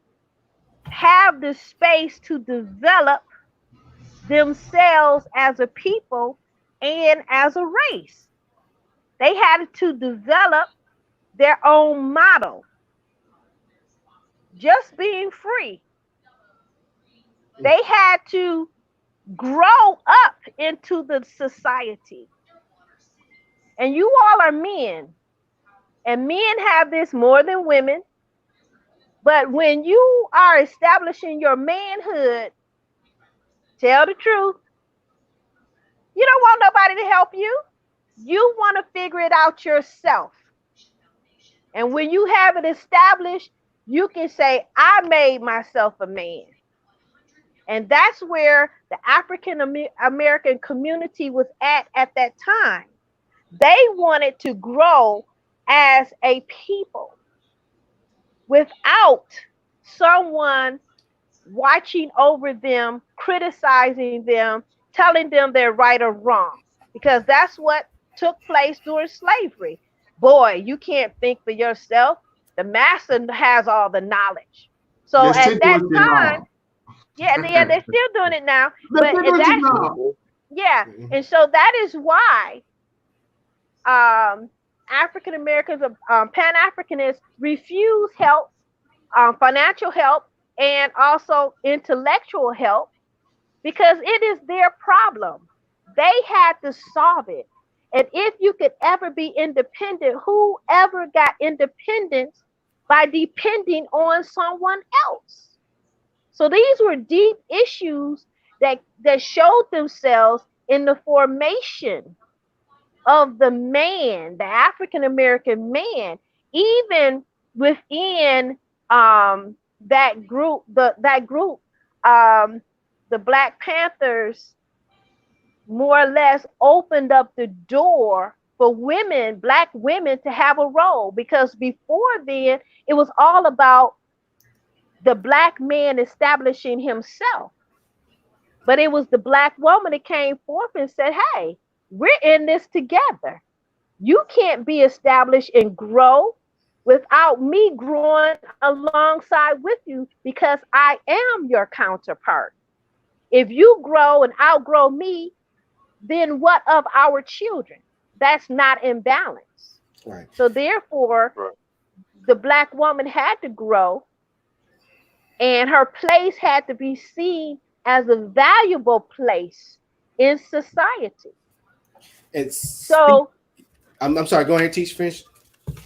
Speaker 3: have the space to develop themselves as a people and as a race. They had to develop their own model. Just being free. They had to grow up into the society. And you all are men, and men have this more than women. But when you are establishing your manhood, tell the truth, you don't want nobody to help you. You want to figure it out yourself. And when you have it established, you can say, I made myself a man. And that's where the African American community was at that time. They wanted to grow as a people without someone watching over them, criticizing them, telling them they're right or wrong, because that's what took place during slavery. Boy, you can't think for yourself. The master has all the knowledge. So
Speaker 4: They
Speaker 3: at
Speaker 4: still
Speaker 3: that
Speaker 4: do it
Speaker 3: time,
Speaker 4: now.
Speaker 3: they're still doing it now.
Speaker 4: They
Speaker 3: But
Speaker 4: still do it
Speaker 3: that's,
Speaker 4: now.
Speaker 3: yeah. And so that is why African Americans, Pan-Africanists refuse help, financial help, and also intellectual help, because it is their problem. They had to solve it. And if you could ever be independent, whoever got independence by depending on someone else? So these were deep issues that showed themselves in the formation of the man, the African American man, even within that group, the Black Panthers more or less opened up the door for women, Black women, to have a role, because before then it was all about the Black man establishing himself. But it was the Black woman that came forth and said, hey, we're in this together. You can't be established and grow without me growing alongside with you, because I am your counterpart. If you grow and outgrow me, then what of our children? That's not in balance.
Speaker 1: Right.
Speaker 3: So therefore, the Black woman had to grow, and her place had to be seen as a valuable place in society.
Speaker 1: It's
Speaker 3: so
Speaker 1: I'm sorry, go ahead, teach, finish.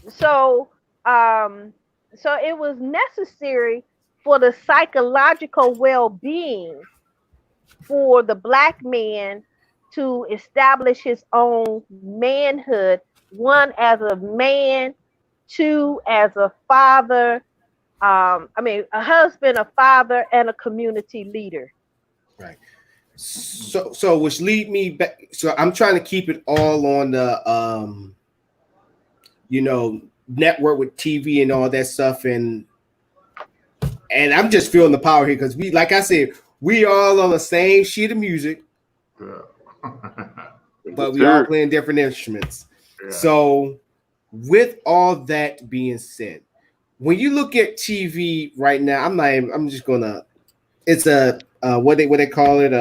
Speaker 3: So it was necessary for the psychological well-being for the Black man to establish his own manhood, one, as a man, two, as a father, I mean, a husband, a father, and a community leader.
Speaker 1: Right. So which lead me back. So I'm trying to keep it all on the network with TV and all that stuff, and I'm just feeling the power here because we, like I said, we all on the same sheet of music, but we all playing different instruments. Yeah. So with all that being said, when you look at TV right now, I'm just gonna. It's a what they call it,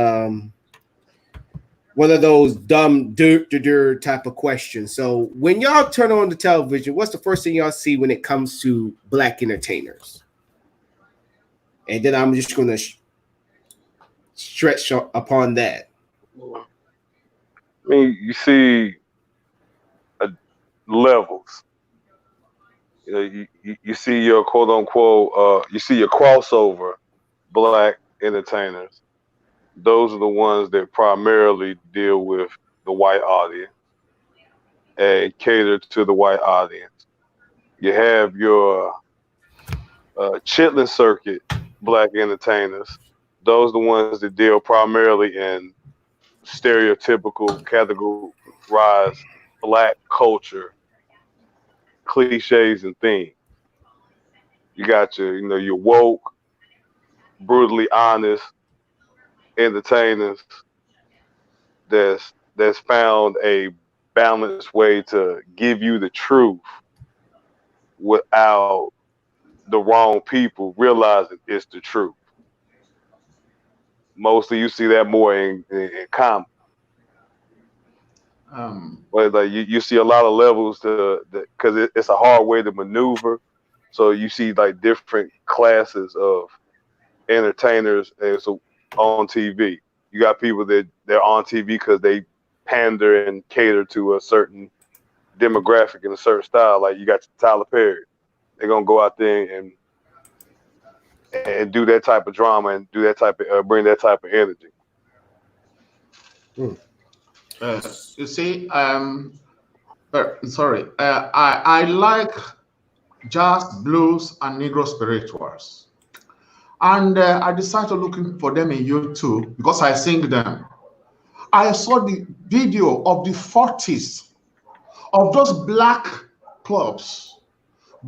Speaker 1: one of those dumb type of questions. So when y'all turn on the television, what's the first thing y'all see when it comes to Black entertainers? And then I'm just gonna stretch upon that.
Speaker 2: I mean, you see levels. You know, you see your quote unquote, you see your crossover Black entertainers. Those are the ones that primarily deal with the white audience and cater to the white audience. You have your Chitlin Circuit Black entertainers. Those are the ones that deal primarily in stereotypical, categorized Black culture, cliches and themes. You got your woke, brutally honest entertainers that's found a balanced way to give you the truth without the wrong people realizing it's the truth. Mostly you see that more in comedy. But like you see a lot of levels because it's a hard way to maneuver. So you see like different classes of entertainers on TV. You got people that they're on TV because they pander and cater to a certain demographic and a certain style. Like you got Tyler Perry. They're gonna go out there and do that type of drama and do that type of bring that type of energy.
Speaker 4: You see, sorry, I like jazz, blues, and Negro spirituals. And I decided looking for them in YouTube because I sing them. I saw the video of the 40s of those Black clubs,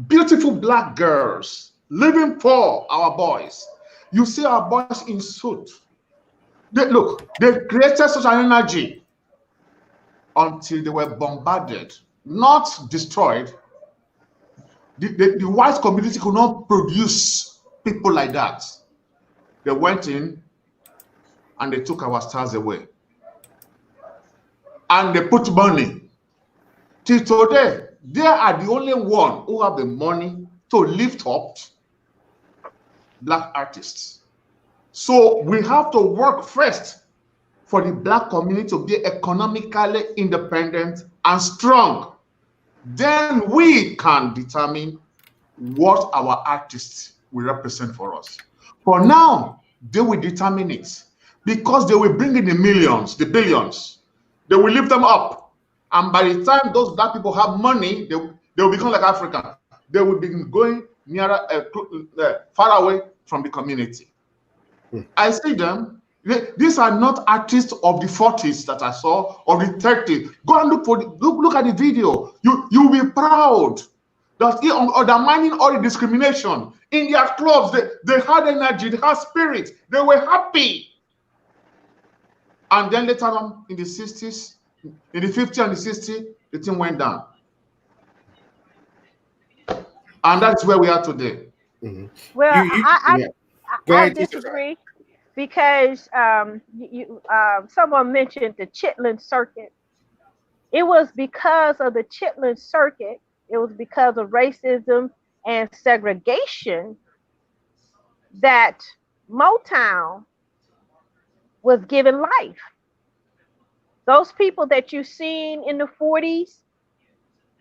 Speaker 4: beautiful Black girls living for our boys. You see our boys in suit. They created such an energy until they were bombarded, not destroyed. The white community could not produce people like that. They went in and they took our stars away. And they put money. Till today, they are the only one who have the money to lift up Black artists. So we have to work first for the Black community to be economically independent and strong. Then we can determine what our artists will represent for us. For now, they will determine it because they will bring in the millions, the billions. They will lift them up. And by the time those Black people have money, they will become like Africa. They will be going nearer, far away from the community. I see them. These are not artists of the 40s that I saw, or the 30s. Go and look at the video. You will be proud that undermining all the discrimination in their clubs. They had energy, they had spirit, they were happy. And then later on in the 60s, in the 50s and the 60s, the thing went down. And that's where we are today.
Speaker 3: Mm-hmm. Well, I disagree because someone mentioned the Chitlin Circuit. It was because of the Chitlin Circuit, it was because of racism and segregation that Motown was given life. Those people that you've seen in the 40s,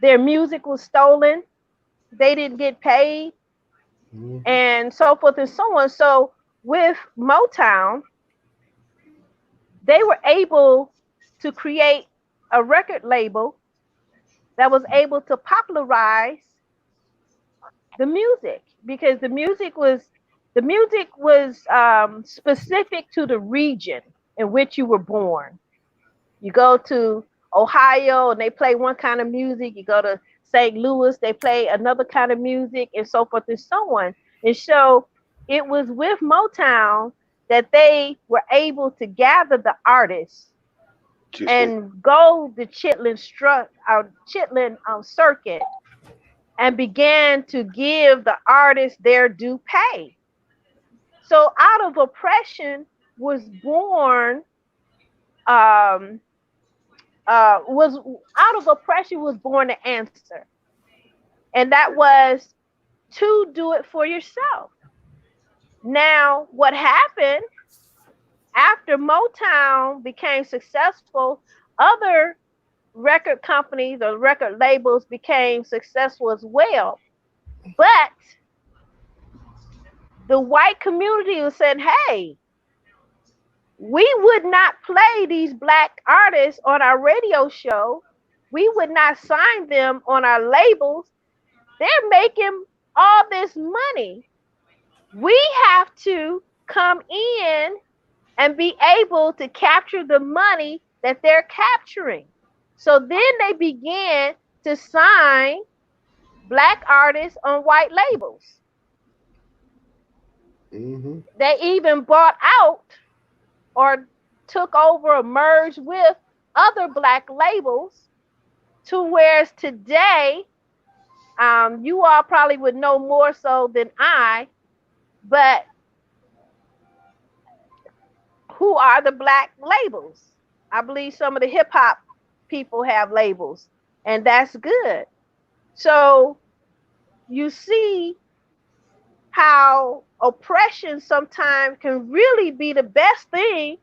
Speaker 3: their music was stolen. They didn't get paid, and so forth and so on. So with Motown, they were able to create a record label that was able to popularize the music, because the music was specific to the region in which you were born. You go to Ohio and they play one kind of music. You go to St. Louis, they play another kind of music, and so forth and so on. And so it was with Motown that they were able to gather the artists and go the Chitlin circuit and began to give the artists their due pay. So out of oppression was born the answer, and that was to do it for yourself. Now, what happened after Motown became successful, other record companies or record labels became successful as well. But the white community was saying, hey, we would not play these black artists on our radio show. We would not sign them on our labels. They're making all this money. We have to come in and be able to capture the money that they're capturing. So then they began to sign black artists on white labels.
Speaker 1: Mm-hmm.
Speaker 3: They even bought out or took over or merged with other black labels, to whereas today, you all probably would know more so than I, but who are the black labels? I believe some of the hip hop people have labels, and that's good. So you see how oppression sometimes can really be the best thing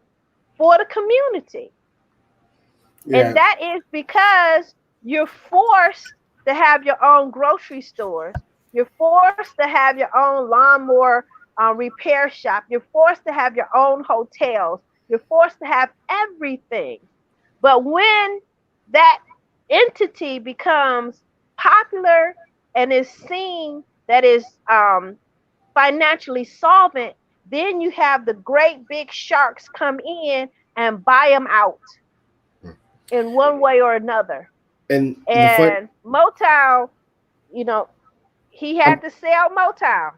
Speaker 3: for the community. Yeah. And that is because you're forced to have your own grocery stores. You're forced to have your own lawnmower repair shop. You're forced to have your own hotels. You're forced to have everything. But when that entity becomes popular and is seen that is financially solvent, then you have the great big sharks come in and buy them out in one way or another. And Motown, you know, he had to sell Motown.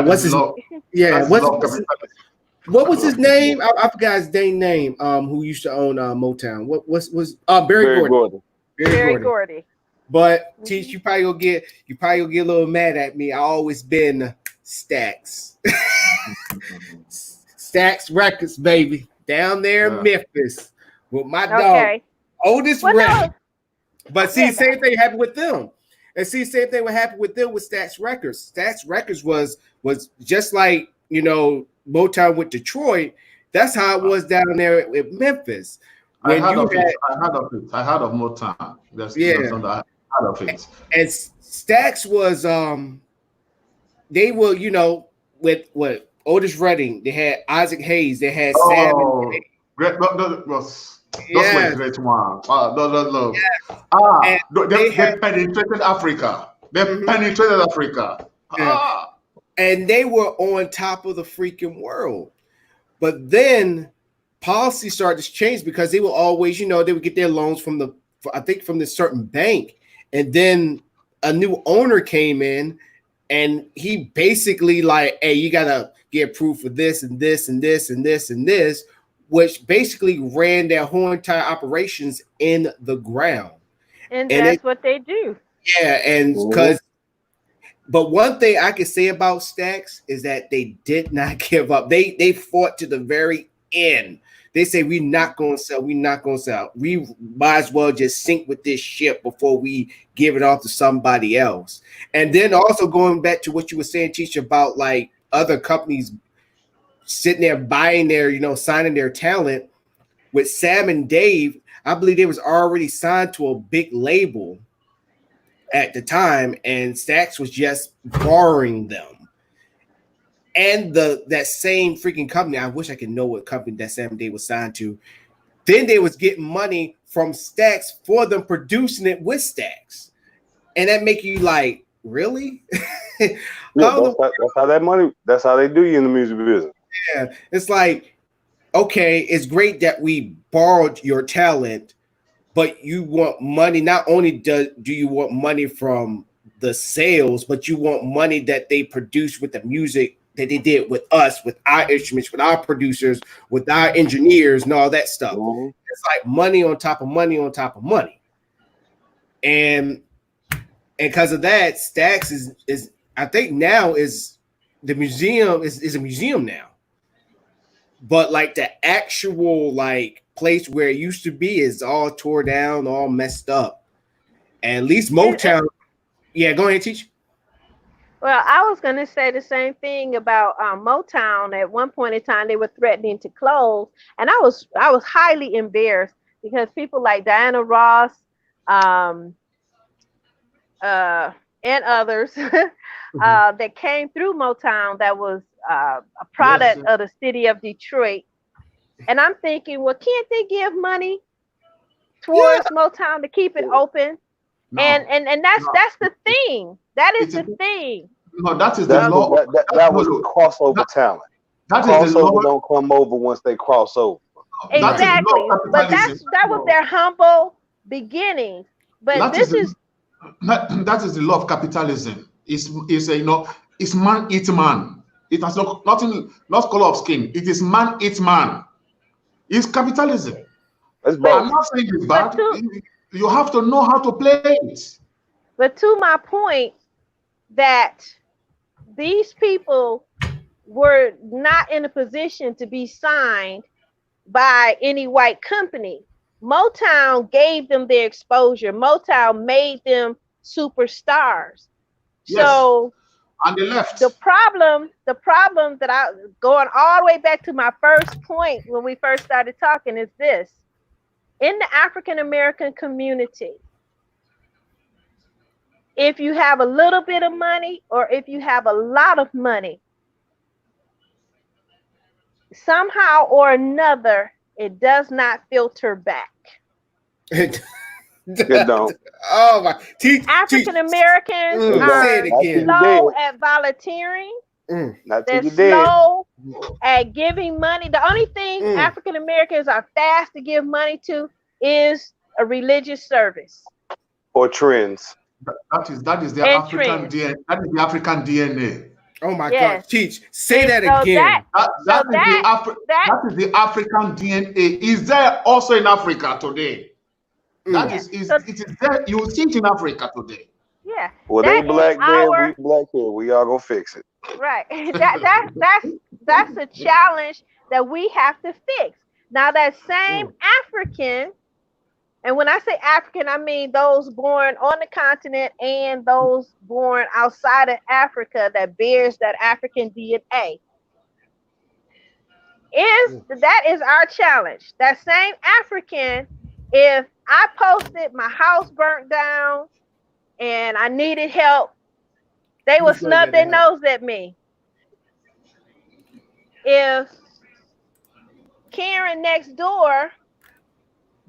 Speaker 1: What's his? Yeah, what was his name? I forgot his name. Who used to own Motown? What was Berry Gordy.
Speaker 3: Berry Gordy.
Speaker 1: But Teach, you probably gonna get a little mad at me. I always been Stax. Stax Records, baby, down there in Memphis with my dog, Otis Redding. But see, same thing happened with them. And see, same thing what happened with them with Stax Records. Stax Records was just like, you know, Motown with Detroit. That's how it was down there with Memphis.
Speaker 4: I heard of Motown. I heard of it.
Speaker 1: And Stax was they were, you know, with what Otis Redding, they had Isaac Hayes, they had Sam.
Speaker 4: Great, great one. No. Yes. They penetrated Africa. Penetrated Africa.
Speaker 1: And they were on top of the freaking world. But then policy started to change because they will always, you know, they would get their loans from this certain bank. And then a new owner came in and he basically like, hey, you got to get proof for this and this and this and this and this, which basically ran their whole entire operations in the ground.
Speaker 3: And that's what they do.
Speaker 1: Yeah. And but one thing I can say about Stax is that they did not give up. They fought to the very end. They say, we're not going to sell. We're not going to sell. We might as well just sink with this ship before we give it off to somebody else. And then also going back to what you were saying, Teach, about like other companies sitting there buying their, you know, signing their talent with Sam and Dave. I believe they was already signed to a big label at the time, and Stax was just borrowing them. And that same freaking company, I wish I could know what company that Sam Day was signed to. Then they was getting money from Stax for them producing it with Stax. and that make you like, really? I
Speaker 2: Yeah,
Speaker 1: don't know.
Speaker 2: that's how that money. That's how they do you in the music business.
Speaker 1: Yeah, it's like, okay, it's great that we borrowed your talent, but you want money. Not only do you want money from the sales, but you want money that they produce with the music that they did with us, with our instruments, with our producers, with our engineers, and all that stuff.
Speaker 2: Mm-hmm.
Speaker 1: It's like money on top of money on top of money, and because of that, Stax is I think now is the museum is a museum now. But like the actual like place where it used to be is all tore down, all messed up. And at least Motown. Yeah, go ahead, Teach.
Speaker 3: Well, I was going to say the same thing about Motown. At one point in time, they were threatening to close, and I was highly embarrassed because people like Diana Ross, and others that came through Motown that was a product of the city of Detroit. And I'm thinking, well, can't they give money towards Motown to keep it open?
Speaker 4: No,
Speaker 3: and that's the thing. That is the thing.
Speaker 4: No, that is the law.
Speaker 2: That was crossover talent.
Speaker 4: That is the law.
Speaker 2: Crossover don't come over once they cross over.
Speaker 3: Exactly. But that was their humble beginning. But that is
Speaker 4: the law of capitalism. It's it's man eat man. It has nothing, not color of skin. It is man eat man. It's capitalism. I'm not saying it's bad. You have to know how to play it.
Speaker 3: But to my point, that these people were not in a position to be signed by any white company. Motown gave them their exposure. Motown made them superstars.
Speaker 4: Yes.
Speaker 3: So
Speaker 4: and they left.
Speaker 3: The problem that I going all the way back to my first point when we first started talking is this. In the African American community, if you have a little bit of money or if you have a lot of money, somehow or another, it does not filter back.
Speaker 2: It don't.
Speaker 1: Oh my!
Speaker 3: African Americans are slow at volunteering. They're slow at giving money. The only thing African Americans are fast to give money to is a religious service
Speaker 2: or trends.
Speaker 4: That is the African DNA. That is the African DNA.
Speaker 1: Oh my God! Teach. Say that again.
Speaker 4: That is the African DNA. Is there also in Africa today? It is there. You will see it in Africa today.
Speaker 3: Yeah.
Speaker 2: Well, they black there, we black here. We all gonna fix it.
Speaker 3: Right. That's a challenge that we have to fix. Now that same African, and when I say African, I mean those born on the continent and those born outside of Africa that bears that African DNA. That is our challenge. That same African, if I posted my house burnt down and I needed help, they would snub their nose at me. If Karen next door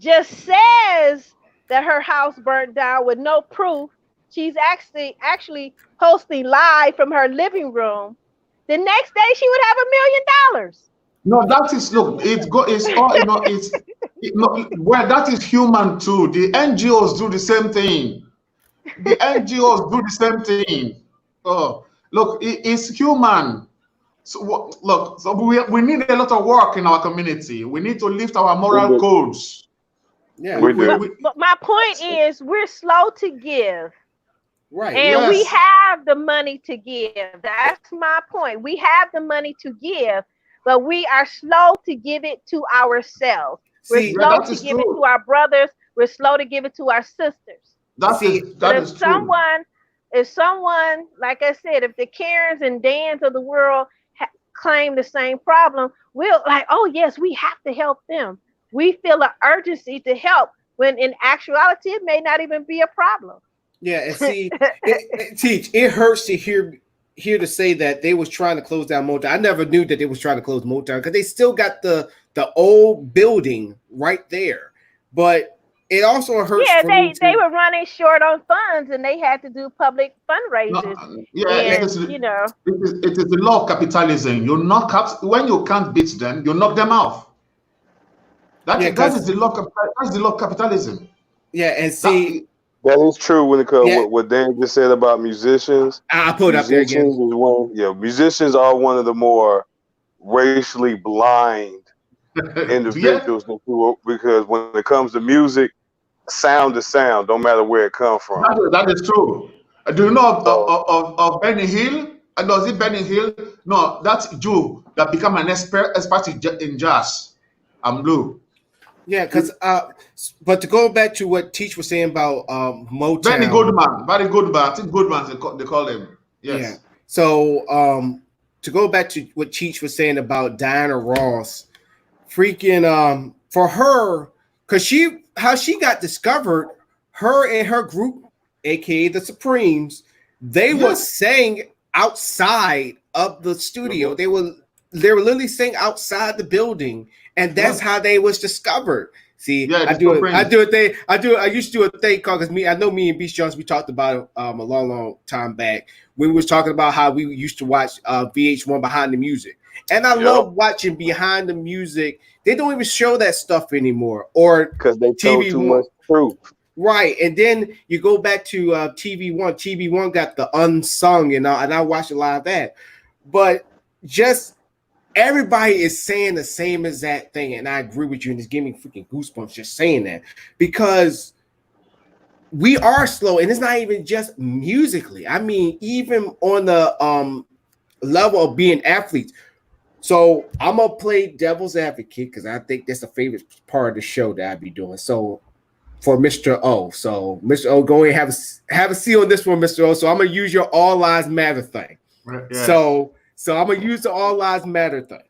Speaker 3: just says that her house burnt down with no proof, she's actually posting live from her living room, the next day she would have $1 million.
Speaker 4: No, that is well, that is human too. The NGOs do the same thing. The NGOs do the same thing. Oh, look, it's human. So look, so we need a lot of work in our community. We need to lift our moral codes.
Speaker 1: Yeah,
Speaker 3: but my point is, we're slow to give.
Speaker 1: Right.
Speaker 3: And we have the money to give. That's my point. We have the money to give, but we are slow to give it to ourselves. We're slow to give it to our brothers. We're slow to give it to our sisters.
Speaker 4: If
Speaker 3: someone, like I said, if the Karens and Dans of the world claim the same problem, we'll like, oh yes, we have to help them. We feel an urgency to help when in actuality, it may not even be a problem.
Speaker 1: Yeah, and see, it hurts to hear to say that they was trying to close down Motown. I never knew that they was trying to close Motown because they still got the old building right there. But it also hurts
Speaker 3: Yeah,
Speaker 1: for me
Speaker 3: they
Speaker 1: too.
Speaker 3: were running short on funds, and they had to do public fundraisers.
Speaker 4: Yeah,
Speaker 3: And you know,
Speaker 4: it is the law of capitalism. You knock out when you can't beat them, you knock them off. That is the law. That's the law of capitalism.
Speaker 1: Yeah, and see,
Speaker 2: that is true when it comes
Speaker 1: Yeah.
Speaker 2: what Dan just said about musicians.
Speaker 1: I put it up there again.
Speaker 2: Musicians are one of the more racially blind individuals because when it comes to music, sound is sound, don't matter where it comes from.
Speaker 4: That is true. Do you know of Benny Hill? And was it Benny Hill? No, that's Jew that become an expert in jazz and blue.
Speaker 1: Yeah, because but to go back to what Teach was saying about Motown.
Speaker 4: Benny Goodman, very good man. I think Goodman they call him. Yes.
Speaker 1: Yeah. So to go back to what Teach was saying about Diana Ross, freaking for her, because how she got discovered, her and her group, aka the Supremes, they were saying outside of the studio. They were literally saying outside the building, and that's how they was discovered. See, I used to do a thing called, because me and Beast Jones, we talked about it a long time back when we was talking about how we used to watch VH1 Behind the Music. And I love watching Behind the Music. They don't even show that stuff anymore, or
Speaker 2: because they told too much truth.
Speaker 1: Right, and then you go back to TV1. TV1 got the unsung, and I watched a lot of that. But just everybody is saying the same exact thing, and I agree with you, and it's giving me freaking goosebumps just saying that, because we are slow, and it's not even just musically. I mean, even on the level of being athletes. So I'm gonna play devil's advocate because I think that's a favorite part of the show that I be doing. So for Mr. O, so Mr. O, go ahead and have a seal on this one, Mr. O. So I'm gonna use your all lives matter thing. Yeah. So I'm gonna use the all lives matter thing.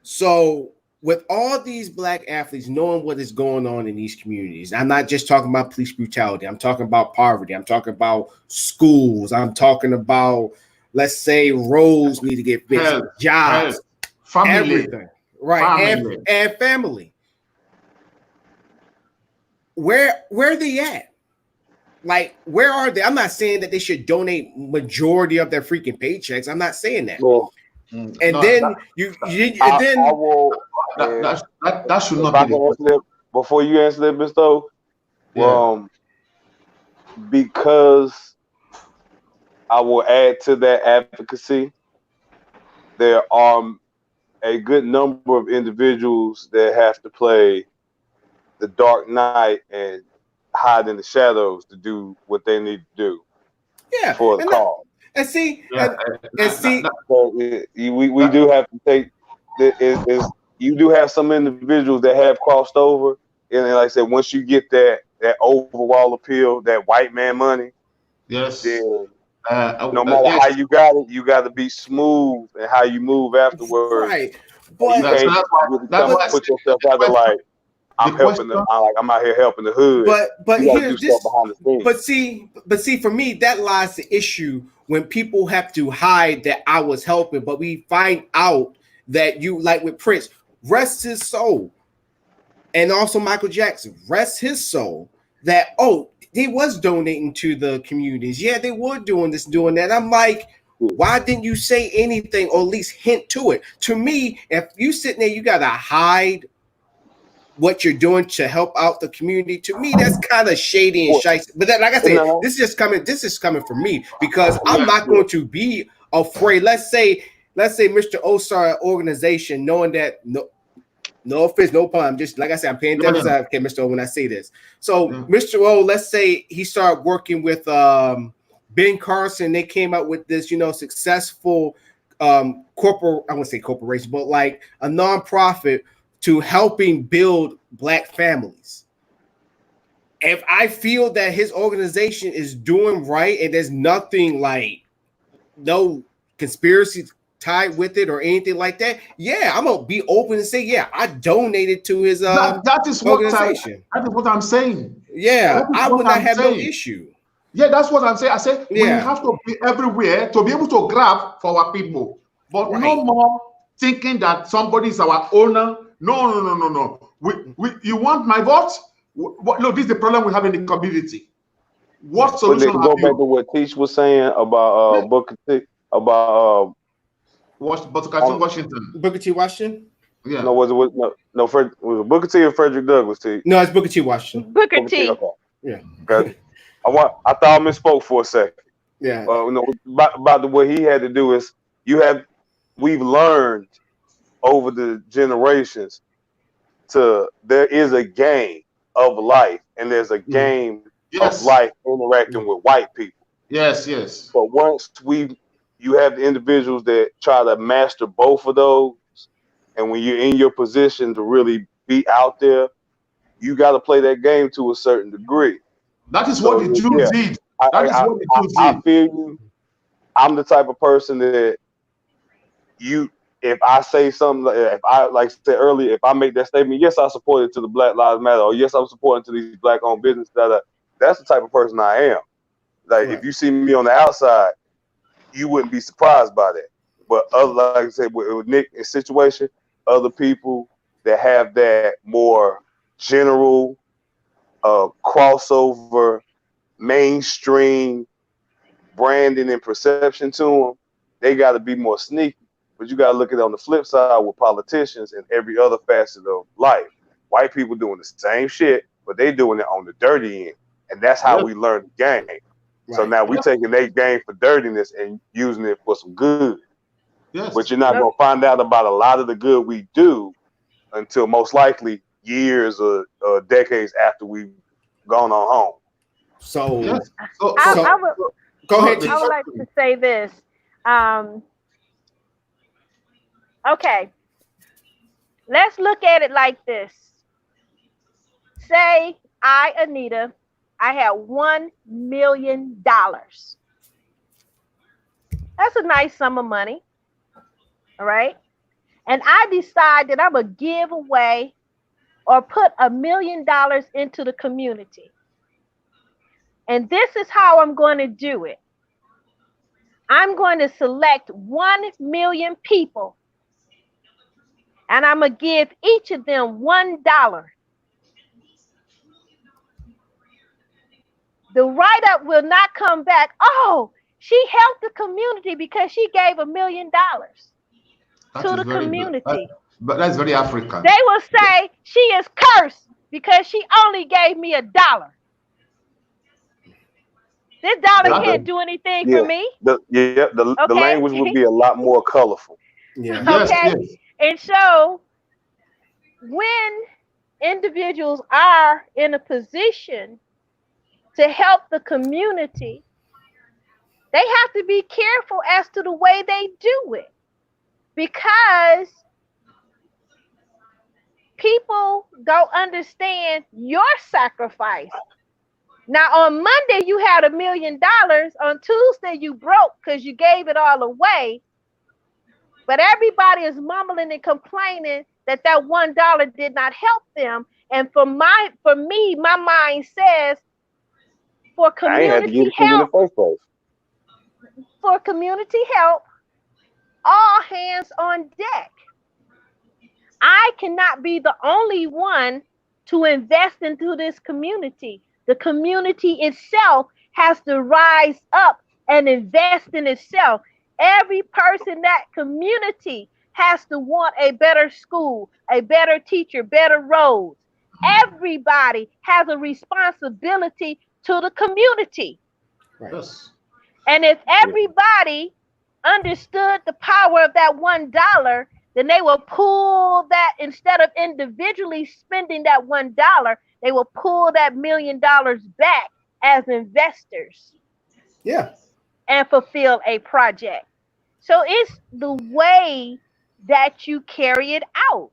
Speaker 1: So with all these black athletes knowing what is going on in these communities, I'm not just talking about police brutality. I'm talking about poverty. I'm talking about schools. I'm talking about, let's say, roads need to get fixed, jobs,
Speaker 4: family,
Speaker 1: everything, right? Family. And family. Where are they at? Like, where are they? I'm not saying that they should donate majority of their freaking paychecks. I'm not saying that. Well, that
Speaker 4: should not be.
Speaker 2: Before you answer that, Mr. O, because I will add to that advocacy, there are a good number of individuals that have to play the dark night and hide in the shadows to do what they need to do.
Speaker 1: Yeah,
Speaker 2: for the cause.
Speaker 1: And see,
Speaker 2: so we do have to take. You do have some individuals that have crossed over, and like I said, once you get that overall appeal, that white man money,
Speaker 4: yes.
Speaker 2: Then no matter how you got it, you got to be smooth and how you move afterwards.
Speaker 1: Right,
Speaker 2: but you can't put yourself out there like, I'm out here helping the hood.
Speaker 1: But here's this. But see, for me, that lies the issue when people have to hide that I was helping, but we find out that you, like with Prince, rest his soul, and also Michael Jackson, rest his soul. That they was donating to the communities. Yeah, they were doing this, doing that. I'm like, why didn't you say anything or at least hint to it? To me, if you sitting there, you gotta hide what you're doing to help out the community. To me, that's kind of shady and shite. But like I said, this is coming from me, because I'm not going to be afraid. Let's say Mr. O started an organization knowing that no offense, no pun. Just like I said, I'm paying devil's advocate, Mr. O, when I say this. So Mr. O, let's say he started working with Ben Carson. They came out with this, successful I wouldn't say corporation, but like a nonprofit to helping build black families. If I feel that his organization is doing right and there's nothing like no conspiracy tied with it or anything like that, I'm gonna be open and say, I donated to his
Speaker 4: that is organization. That is what I'm saying.
Speaker 1: I would not have no issue.
Speaker 4: That's what I'm saying. I said we have to be everywhere to be able to grab for our people, but no more thinking that somebody is our owner. No. You want my vote? Look, this is the problem we have in the community. What
Speaker 2: But
Speaker 4: solution
Speaker 2: go
Speaker 4: have
Speaker 2: back to
Speaker 4: you?
Speaker 2: what Teach was saying about Booker T, about
Speaker 4: Washington.
Speaker 1: Booker T. Washington?
Speaker 4: Yeah.
Speaker 2: no, was it Booker T or Frederick Douglass T?
Speaker 1: No, it's Booker T. Washington.
Speaker 3: Booker
Speaker 2: Booker T.
Speaker 3: T.
Speaker 2: Okay.
Speaker 1: Yeah.
Speaker 2: Okay. I thought I misspoke for a second.
Speaker 1: Yeah.
Speaker 2: About what he had to do is we've learned over the generations there is a game of life and there's a game of life interacting with white people.
Speaker 4: Yes, yes.
Speaker 2: But once you have the individuals that try to master both of those, and when you're in your position to really be out there, you got to play that game to a certain degree.
Speaker 4: That is what the Jews did. That is what the Jews did.
Speaker 2: I feel you. I'm the type of person that if I say something, if I, like I said earlier, if I make that statement, yes, I support it to the Black Lives Matter, or yes, I'm supporting to these black-owned businesses. That's the type of person I am. Like, if you see me on the outside, you wouldn't be surprised by that. But like I said, with Nick's situation, other people that have that more general, crossover, mainstream branding and perception to them, they got to be more sneaky. But you got to look at it on the flip side with politicians and every other facet of life. White people doing the same shit, but they doing it on the dirty end. And that's how we learn the game. Right. So now we taking their game for dirtiness and using it for some good. Yes. But you're not going to find out about a lot of the good we do until most likely years or decades after we've gone on home.
Speaker 1: So,
Speaker 3: go ahead. I would like to say this. Okay, let's look at it like this. Say Anita, I have $1 million. That's a nice sum of money. All right. And I decide that I'm going to give away or put $1 million into the community. And this is how I'm going to do it. I'm going to select 1 million people. And I'm going to give each of them $1. The write-up will not come back, oh, she helped the community because she gave $1 million to the community.
Speaker 4: But that's very African.
Speaker 3: They will say she is cursed because she only gave me $1. This dollar can't do anything for me.
Speaker 2: The language would be a lot more colorful.
Speaker 1: Yeah.
Speaker 3: Okay. Yes. And so when individuals are in a position to help the community, they have to be careful as to the way they do it, because people don't understand your sacrifice. Now, on Monday, you had $1 million. On Tuesday, you broke because you gave it all away. But everybody is mumbling and complaining that $1 did not help them. And for me, my mind says, for community help, all hands on deck. I cannot be the only one to invest into this community. The community itself has to rise up and invest in itself. Every person in that community has to want a better school, a better teacher, better roads. Everybody has a responsibility to the community.
Speaker 1: Right.
Speaker 4: Yes.
Speaker 3: And if everybody understood the power of that $1, then they will pull that, instead of individually spending that $1, they will pull that $1 million back as investors.
Speaker 1: Yeah.
Speaker 3: And fulfill a project. So it's the way that you carry it out.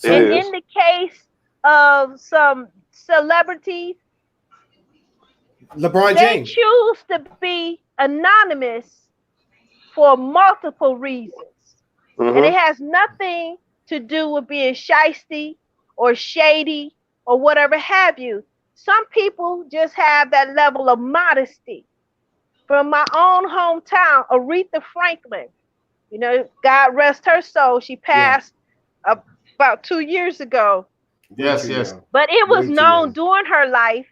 Speaker 3: And in the case of some celebrities,
Speaker 1: LeBron
Speaker 3: James,
Speaker 1: they
Speaker 3: choose to be anonymous for multiple reasons. Mm-hmm. And it has nothing to do with being shiesty or shady or whatever have you. Some people just have that level of modesty. From my own hometown, Aretha Franklin, God rest her soul. She passed about 2 years ago.
Speaker 4: Yes, yes.
Speaker 3: But it was
Speaker 1: Way too
Speaker 3: known
Speaker 1: young.
Speaker 3: during her life,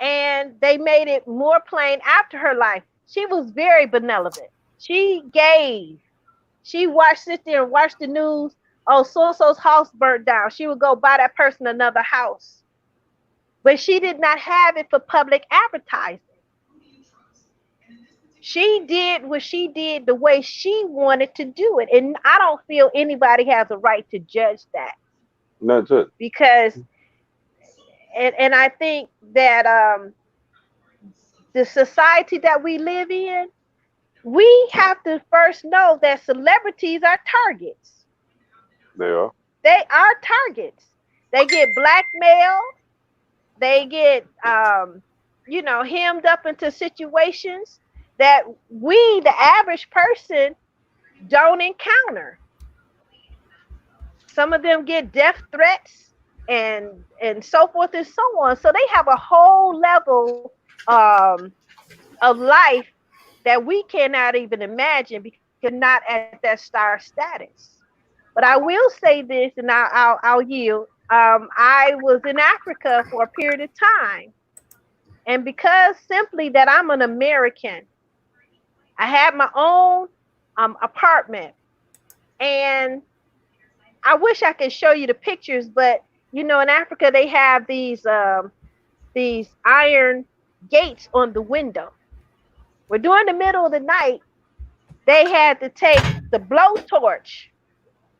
Speaker 3: and they made it more plain after her life. She was very benevolent. She gave. She sit there and watch the news. Oh, so and so's house burnt down. She would go buy that person another house. But she did not have it for public advertising. She did what she did the way she wanted to do it. And I don't feel anybody has a right to judge that.
Speaker 2: That's it.
Speaker 3: Because and I think that the society that we live in, we have to first know that celebrities are targets.
Speaker 2: They are.
Speaker 3: They are targets. They get blackmailed. They get hemmed up into situations that we, the average person, don't encounter. Some of them get death threats and so forth and so on. So they have a whole level of life that we cannot even imagine because not at that star status. But I will say this, and I'll yield. I was in Africa for a period of time, and because simply that I'm an American, I had my own apartment, and I wish I could show you the pictures, but in Africa they have these iron gates on the window. Well, during the middle of the night, they had to take the blowtorch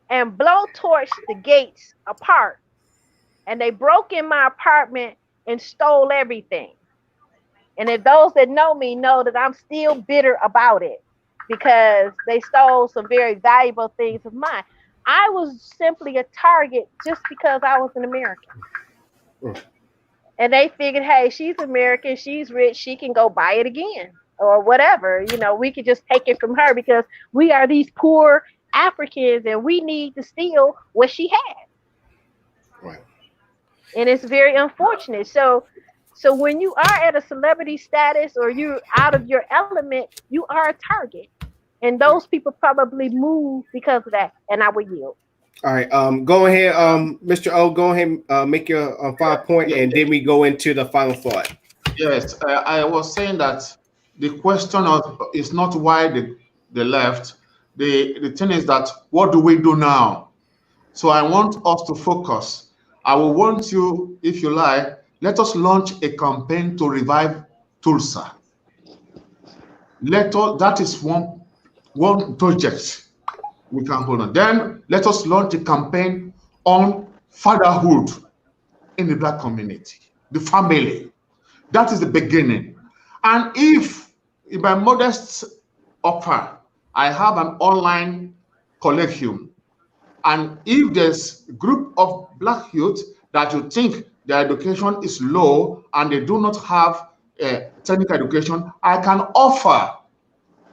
Speaker 3: and blowtorch the gates apart, and they broke in my apartment and stole everything. And if those that know me know that I'm still bitter about it because they stole some very valuable things of mine. I was simply a target just because I was an American. And they figured, hey, she's American, she's rich, she can go buy it again or whatever. We could just take it from her because we are these poor Africans and we need to steal what she had.
Speaker 1: Right.
Speaker 3: And it's very unfortunate. So when you are at a celebrity status or you're out of your element, you are a target. And those people probably move because of that. And I will yield.
Speaker 1: All right. Go ahead, Mr. O. Go ahead, make your final point, and then we go into the final thought.
Speaker 4: Yes, I was saying that the question is not why they left. The thing is that what do we do now? So I want us to focus. I will want you, if you like, let us launch a campaign to revive Tulsa. That is one project we can hold on. Then let us launch a campaign on fatherhood in the Black community, the family. That is the beginning. And if in my modest offer, I have an online collegium, and if there's a group of Black youth that you think their education is low and they do not have technical education, I can offer,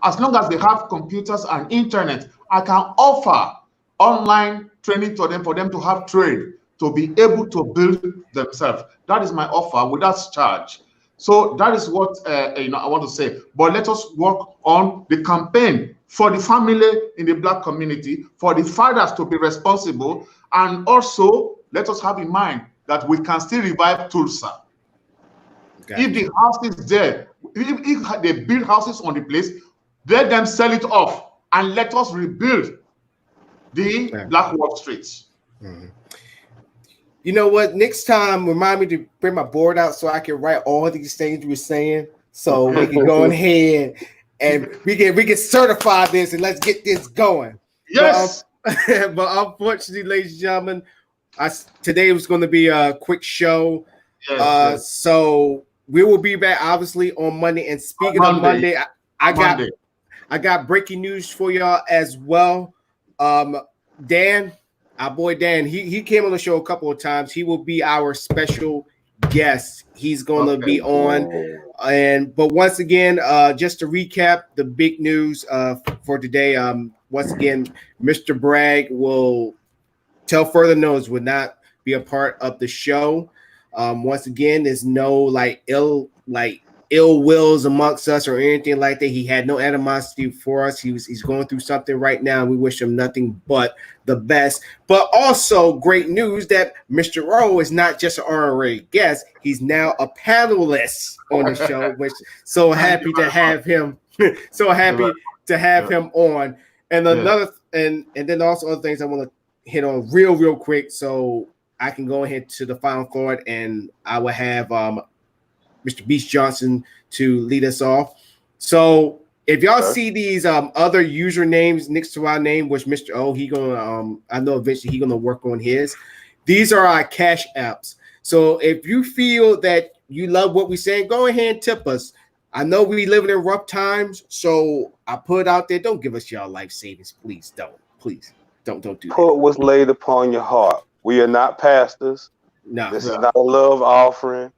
Speaker 4: as long as they have computers and internet, I can offer online training to them for them to have trade, to be able to build themselves. That is my offer without charge. So that is what I want to say. But let us work on the campaign for the family in the Black community, for the fathers to be responsible, and also let us have in mind that we can still revive Tulsa. Okay. If the house is there, if they build houses on the place, let them sell it off and let us rebuild the Black Wall Street.
Speaker 1: Mm-hmm. You know what? Next time, remind me to bring my board out so I can write all these things we're saying, so we can go ahead and we can certify this and let's get this going.
Speaker 4: Yes.
Speaker 1: But unfortunately, ladies and gentlemen, today was going to be a quick show. Yes. So we will be back obviously on Monday. And speaking of Monday, I got breaking news for y'all as well. Dan. Our boy Dan, he came on the show a couple of times. He will be our special guest. He's going to be on. But once again, just to recap the big news for today. Once again, Mr. Bragg will tell further notice will not be a part of the show. Once again, there's no ill ill wills amongst us or anything like that. He had no animosity for us. He's going through something right now. We wish him nothing but the best. But also great news that Mr. O is not just an honorary guest. He's now a panelist on the show, which so happy to have him. So happy to have him on. And another and then also other things I want to hit on real quick, so I can go ahead to the final thought, and I will have Mr. Beast Johnson to lead us off. So if y'all see these other usernames next to our name, which Mr. O, he gonna I know eventually he gonna work on his. These are our cash apps. So if you feel that you love what we're saying, go ahead and tip us. I know we living in rough times, so I put it out there. Don't give us y'all life savings, please. Don't do that.
Speaker 2: Put what's laid upon your heart. We are not pastors.
Speaker 1: No,
Speaker 2: this is not a love offering.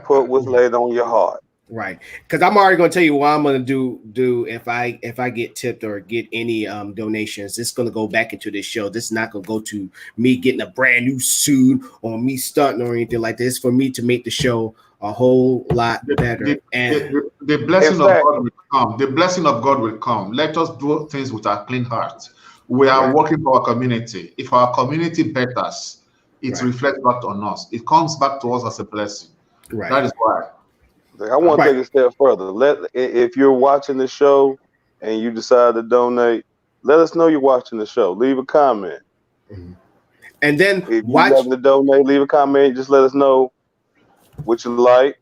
Speaker 2: Put what's laid on your heart.
Speaker 1: Right, because I'm already going to tell you what I'm going to do if I get tipped or get any donations. It's going to go back into this show. This is not going to go to me getting a brand new suit or me stunting or anything like this. For me to make the show a whole lot better.
Speaker 4: The blessing of God will come. The blessing of God will come. Let us do things with a clean heart. We are working for our community. If our community betters, it reflects back on us. It comes back to us as a blessing.
Speaker 1: Right.
Speaker 4: That is why.
Speaker 2: I want to take a step further. If you're watching the show and you decide to donate, let us know you're watching the show. Leave a comment.
Speaker 1: Mm-hmm. And then
Speaker 2: if you love to donate, leave a comment. Just let us know what you like.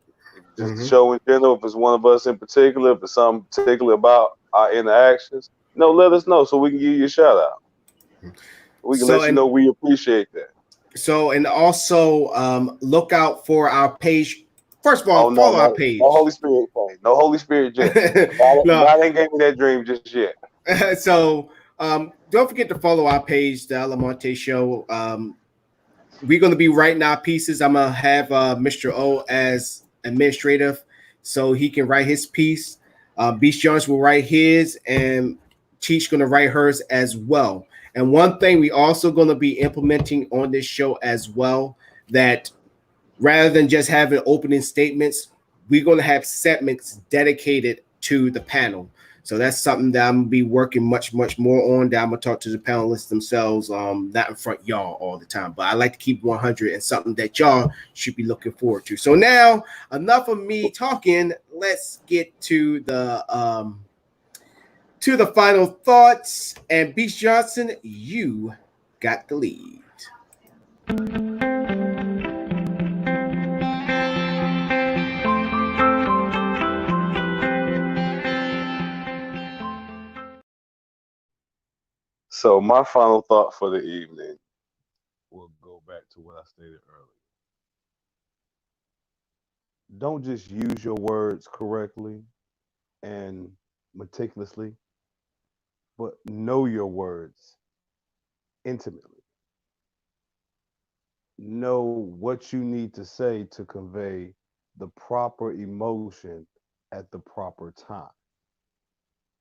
Speaker 2: Just the show in general. If it's one of us in particular, if it's something particular about our interactions, let us know so we can give you a shout out. We can let you know we appreciate that.
Speaker 1: So, and also look out for our page. First of all, follow our page.
Speaker 2: No Holy Spirit page. No Holy Spirit just. God ain't gave me that dream just yet.
Speaker 1: So don't forget to follow our page, the Alamonte Show. We're going to be writing our pieces. I'm going to have Mr. O as administrative so he can write his piece. Beast Jones will write his, and Cheech going to write hers as well. And one thing we also going to be implementing on this show as well, that rather than just having opening statements, we're going to have segments dedicated to the panel. So that's something that I'm going to be working much more on, that I'm going to talk to the panelists themselves, not in front of y'all all the time. But I like to keep 100 and something that y'all should be looking forward to. So now, enough of me talking. Let's get to the final thoughts. And Beast Johnson, you got the lead.
Speaker 2: So my final thought for the evening will go back to what I stated earlier. Don't just use your words correctly and meticulously, but know your words intimately. Know what you need to say to convey the proper emotion at the proper time.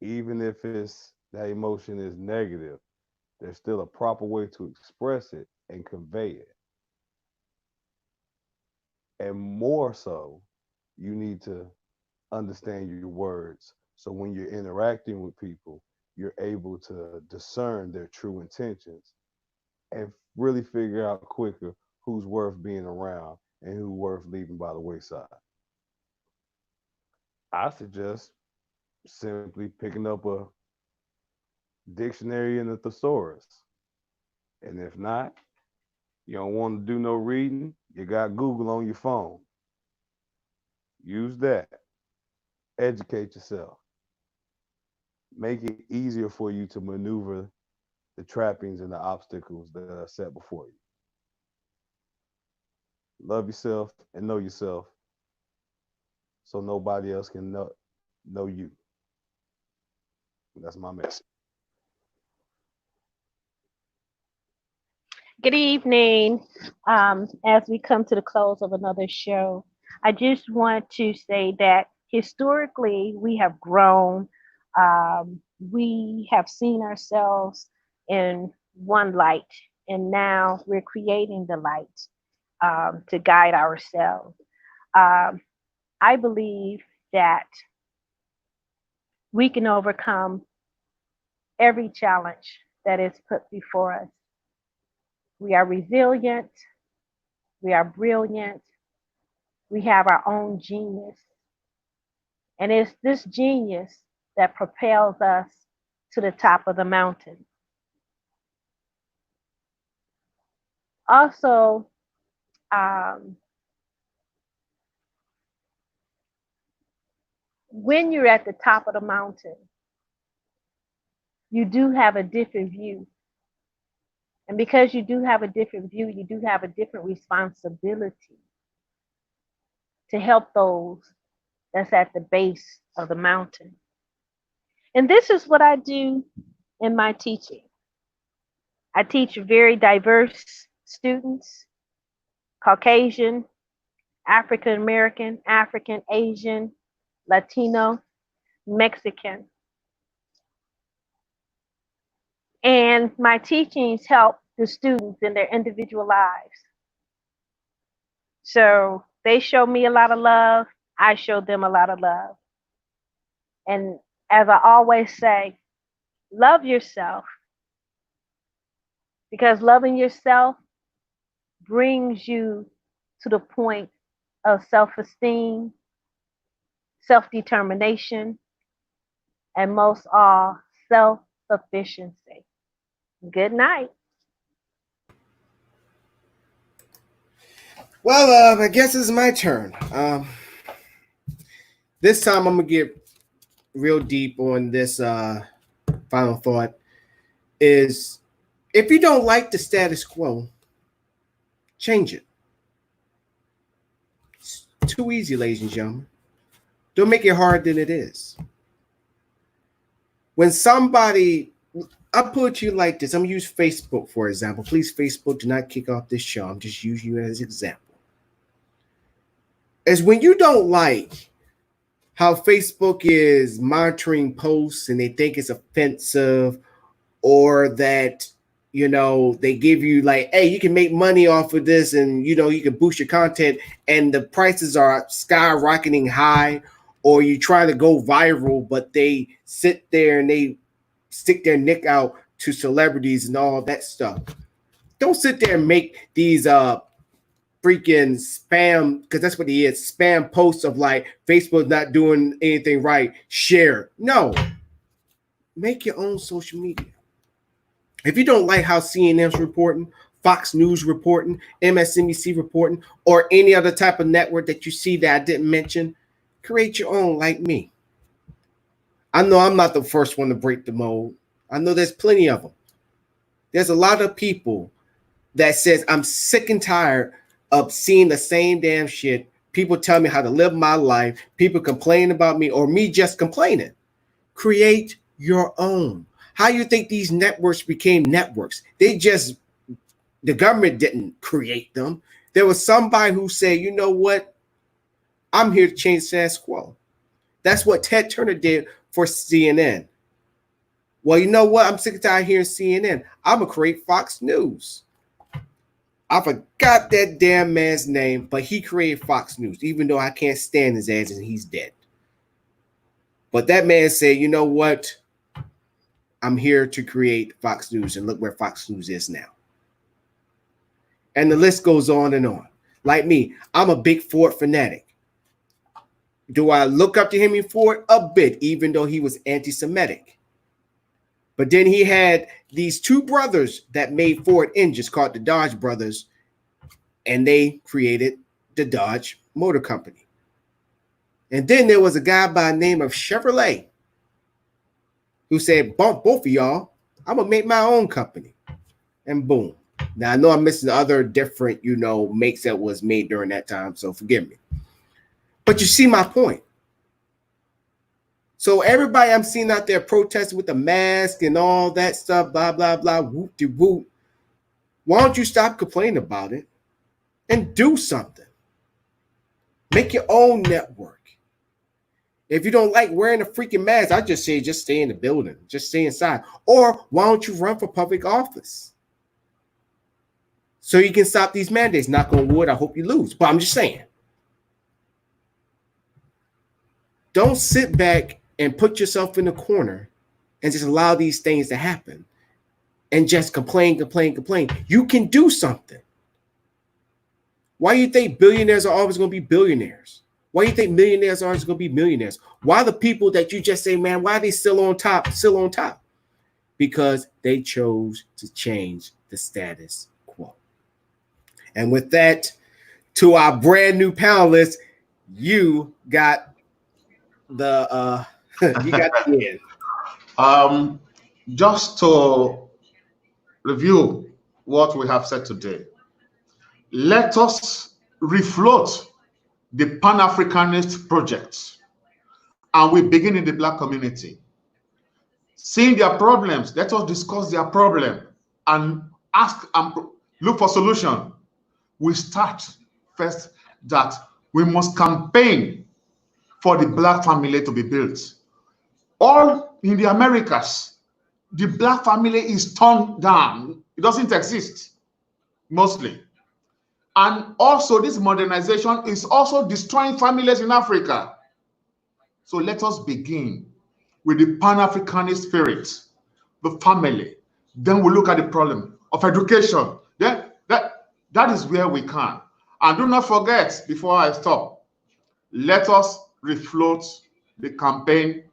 Speaker 2: Even if that emotion is negative, there's still a proper way to express it and convey it. And more so, you need to understand your words. So when you're interacting with people, you're able to discern their true intentions and really figure out quicker who's worth being around and who's worth leaving by the wayside. I suggest simply picking up a dictionary and a thesaurus. And if not, you don't want to do no reading, you got Google on your phone. Use that. Educate yourself. Make it easier for you to maneuver the trappings and the obstacles that are set before you. Love yourself and know yourself so nobody else can know you. That's my message.
Speaker 3: Good evening. As we come to the close of another show, I just want to say that historically we have grown. We have seen ourselves in one light, and now we're creating the light to guide ourselves. I believe that we can overcome every challenge that is put before us. We are resilient. We are brilliant. We have our own genius. And it's this genius that propels us to the top of the mountain. Also, when you're at the top of the mountain, you do have a different view. And because you do have a different view, you do have a different responsibility to help those that's at the base of the mountain. And this is what I do in my teaching. I teach very diverse students, Caucasian, African American, African, Asian, Latino, Mexican. And my teachings help the students in their individual lives. So they show me a lot of love. I show them a lot of love. And as I always say, love yourself, because loving yourself brings you to the point of self-esteem, self-determination, and most all, self-sufficiency. Good night.
Speaker 1: Well, I guess it's my turn. This time I'm gonna get real deep on this final thought. Is if you don't like the status quo, change it. It's too easy, ladies and gentlemen. Don't make it harder than it is. When somebody, I put you like this. I'm gonna use Facebook for example. Please, Facebook, do not kick off this show. I'm just using you as an example. Is when you don't like how Facebook is monitoring posts and they think it's offensive, or that, you know, they give you like, hey, you can make money off of this, and you know, you can boost your content, and the prices are skyrocketing high, or you try to go viral, but they sit there and they stick their neck out to celebrities and all that stuff. Don't sit there and make these freaking spam, because that's what it is, spam posts of like Facebook not doing anything right. Share. No. Make your own social media. If you don't like how CNN's reporting, Fox News reporting, MSNBC reporting, or any other type of network that you see that I didn't mention, create your own like me. I know I'm not the first one to break the mold. I know there's plenty of them. There's a lot of people that says I'm sick and tired of seeing the same damn shit. People tell me how to live my life. People complain about me, or me just complaining. Create your own. How you think these networks became networks? The government didn't create them. There was somebody who said, you know what? I'm here to change status quo. That's what Ted Turner did for CNN. Well, you know what? I'm sick and tired of hearing CNN. I'm going to create Fox News. I forgot that damn man's name, but he created Fox News, even though I can't stand his ass and he's dead. But that man said, you know what? I'm here to create Fox News, and look where Fox News is now. And the list goes on and on. Like me, I'm a big Ford fanatic. Do I look up to Henry Ford? A bit, even though he was anti-Semitic. But then he had these two brothers that made Ford engines called the Dodge brothers, and they created the Dodge Motor Company. And then there was a guy by the name of Chevrolet who said, bump both of y'all, I'm going to make my own company. And boom. Now, I know I'm missing other different, makes that was made during that time, so forgive me. But you see my point. So everybody I'm seeing out there protesting with the mask and all that stuff, blah, blah, blah, whoop-de-whoop. Why don't you stop complaining about it and do something? Make your own network. If you don't like wearing a freaking mask, I just say just stay in the building. Just stay inside. Or why don't you run for public office? So you can stop these mandates. Knock on wood, I hope you lose. But I'm just saying. Don't sit back and put yourself in the corner and just allow these things to happen and just complain. You can do something. Why do you think billionaires are always going to be billionaires? Why do you think millionaires are always going to be millionaires? Why the people that you just say, man, why are they still on top? Because they chose to change the status quo. And with that, to our brand new panelists, you got the end.
Speaker 4: Just to review what we have said today, let us refloat the Pan-Africanist project, and we begin in the Black community. Seeing their problems, let us discuss their problem and ask and look for solution. We start first that we must campaign for the Black family to be built. All in the Americas, the Black family is torn down. It doesn't exist, mostly. And also this modernization is also destroying families in Africa. So let us begin with the Pan-Africanist spirit, the family. Then we look at the problem of education. That is where we can. And do not forget, before I stop, let us refloat the campaign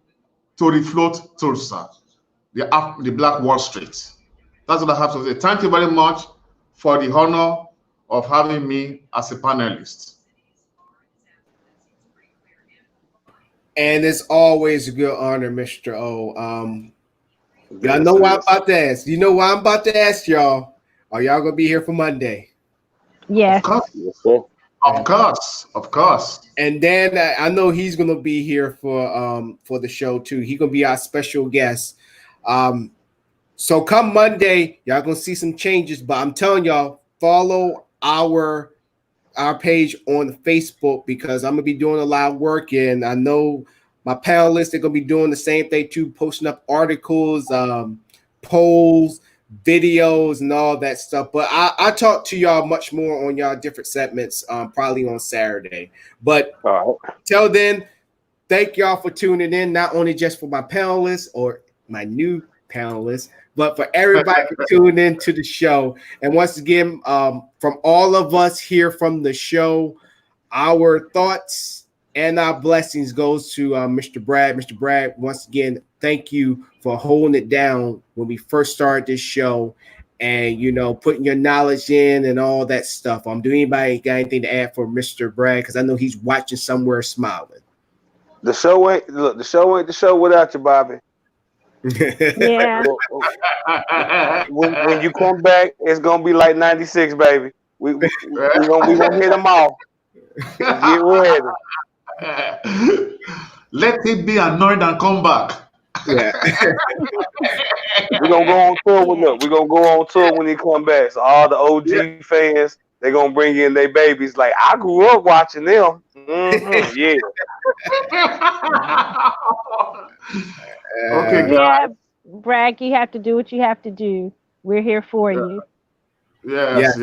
Speaker 4: to refloat Tulsa, the Black Wall Street. That's what I have to say. Thank you very much for the honor of having me as a panelist.
Speaker 1: And it's always a good honor, Mr. O. Y'all know what I'm about to ask. You know what I'm about to ask y'all. Are y'all gonna be here for Monday?
Speaker 3: Yes.
Speaker 4: Of course.
Speaker 1: And then I know he's gonna be here for the show too. He's gonna be our special guest. So come Monday, y'all gonna see some changes. But I'm telling y'all, follow our page on Facebook, because I'm gonna be doing a lot of work, and I know my panelists are gonna be doing the same thing too, posting up articles, polls, videos, and all that stuff. But I talk to y'all much more on y'all different segments, probably on Saturday. But till then, thank y'all for tuning in, not only just for my panelists or my new panelists, but for everybody for tuning in to the show. And once again, from all of us here from the show, our thoughts and our blessings goes to Mr. Brad. Mr. Brad, once again, thank you for holding it down when we first started this show, and putting your knowledge in and all that stuff. Do anybody got anything to add for Mr. Brad? Because I know he's watching somewhere smiling.
Speaker 2: The show ain't the show without you, Bobby.
Speaker 3: Yeah.
Speaker 2: When you come back, it's gonna be like '96, baby. We gonna hit them all. Get ready.
Speaker 4: Let it be annoyed and come back.
Speaker 1: Yeah.
Speaker 2: We're gonna go on tour with them. We're gonna go on tour when he come back. So all the OG fans, they're gonna bring in their babies. Like, I grew up watching them. Mm-hmm. Yeah.
Speaker 4: Okay,
Speaker 3: yeah, Bragg, you have to do what you have to do. We're here for you.
Speaker 4: Yes.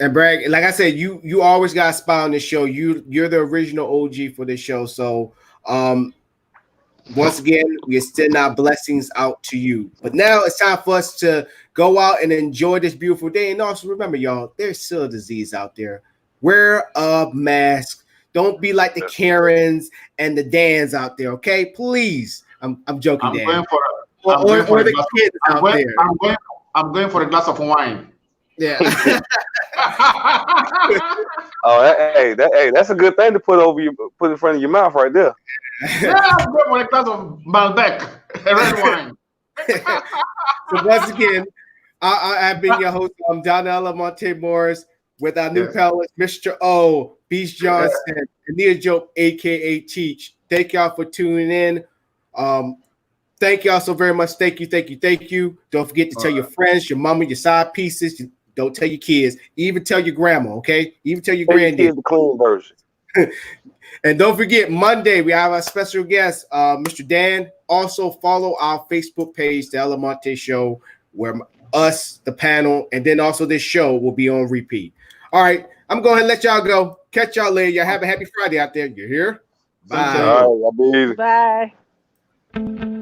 Speaker 1: And Bragg, like I said, you always got a spot on this show. You're the original OG for this show. So once again, we extend our blessings out to you. But now it's time for us to go out and enjoy this beautiful day. And also remember, y'all, there's still a disease out there. Wear a mask. Don't be like the Karens and the Dans out there, okay? Please. I'm joking, Dan.
Speaker 4: I'm going for a glass of wine.
Speaker 1: Yeah.
Speaker 2: That's a good thing to put in front of your mouth right there.
Speaker 4: Yeah, I'm going for a glass of Malbec, a red wine.
Speaker 1: So once again, I've been your host. I'm Donella Monte-Morris with our new panelist, Mr. O, Beast Johnson, Anita Joe, aka Teach. Thank y'all for tuning in. Thank y'all so very much. Thank you. Don't forget to tell your friends, your mama, your side pieces. Don't tell your kids. Even tell your grandma, okay? Even tell your granddad.
Speaker 2: The clean version.
Speaker 1: And don't forget, Monday, we have our special guest, Mr. Dan. Also, follow our Facebook page, The Alamonte Show, where us, the panel, and then also this show will be on repeat. All right, I'm going to let y'all go. Catch y'all later. Y'all have a happy Friday out there. You hear? Bye.
Speaker 2: All right, y'all be easy.
Speaker 3: Bye.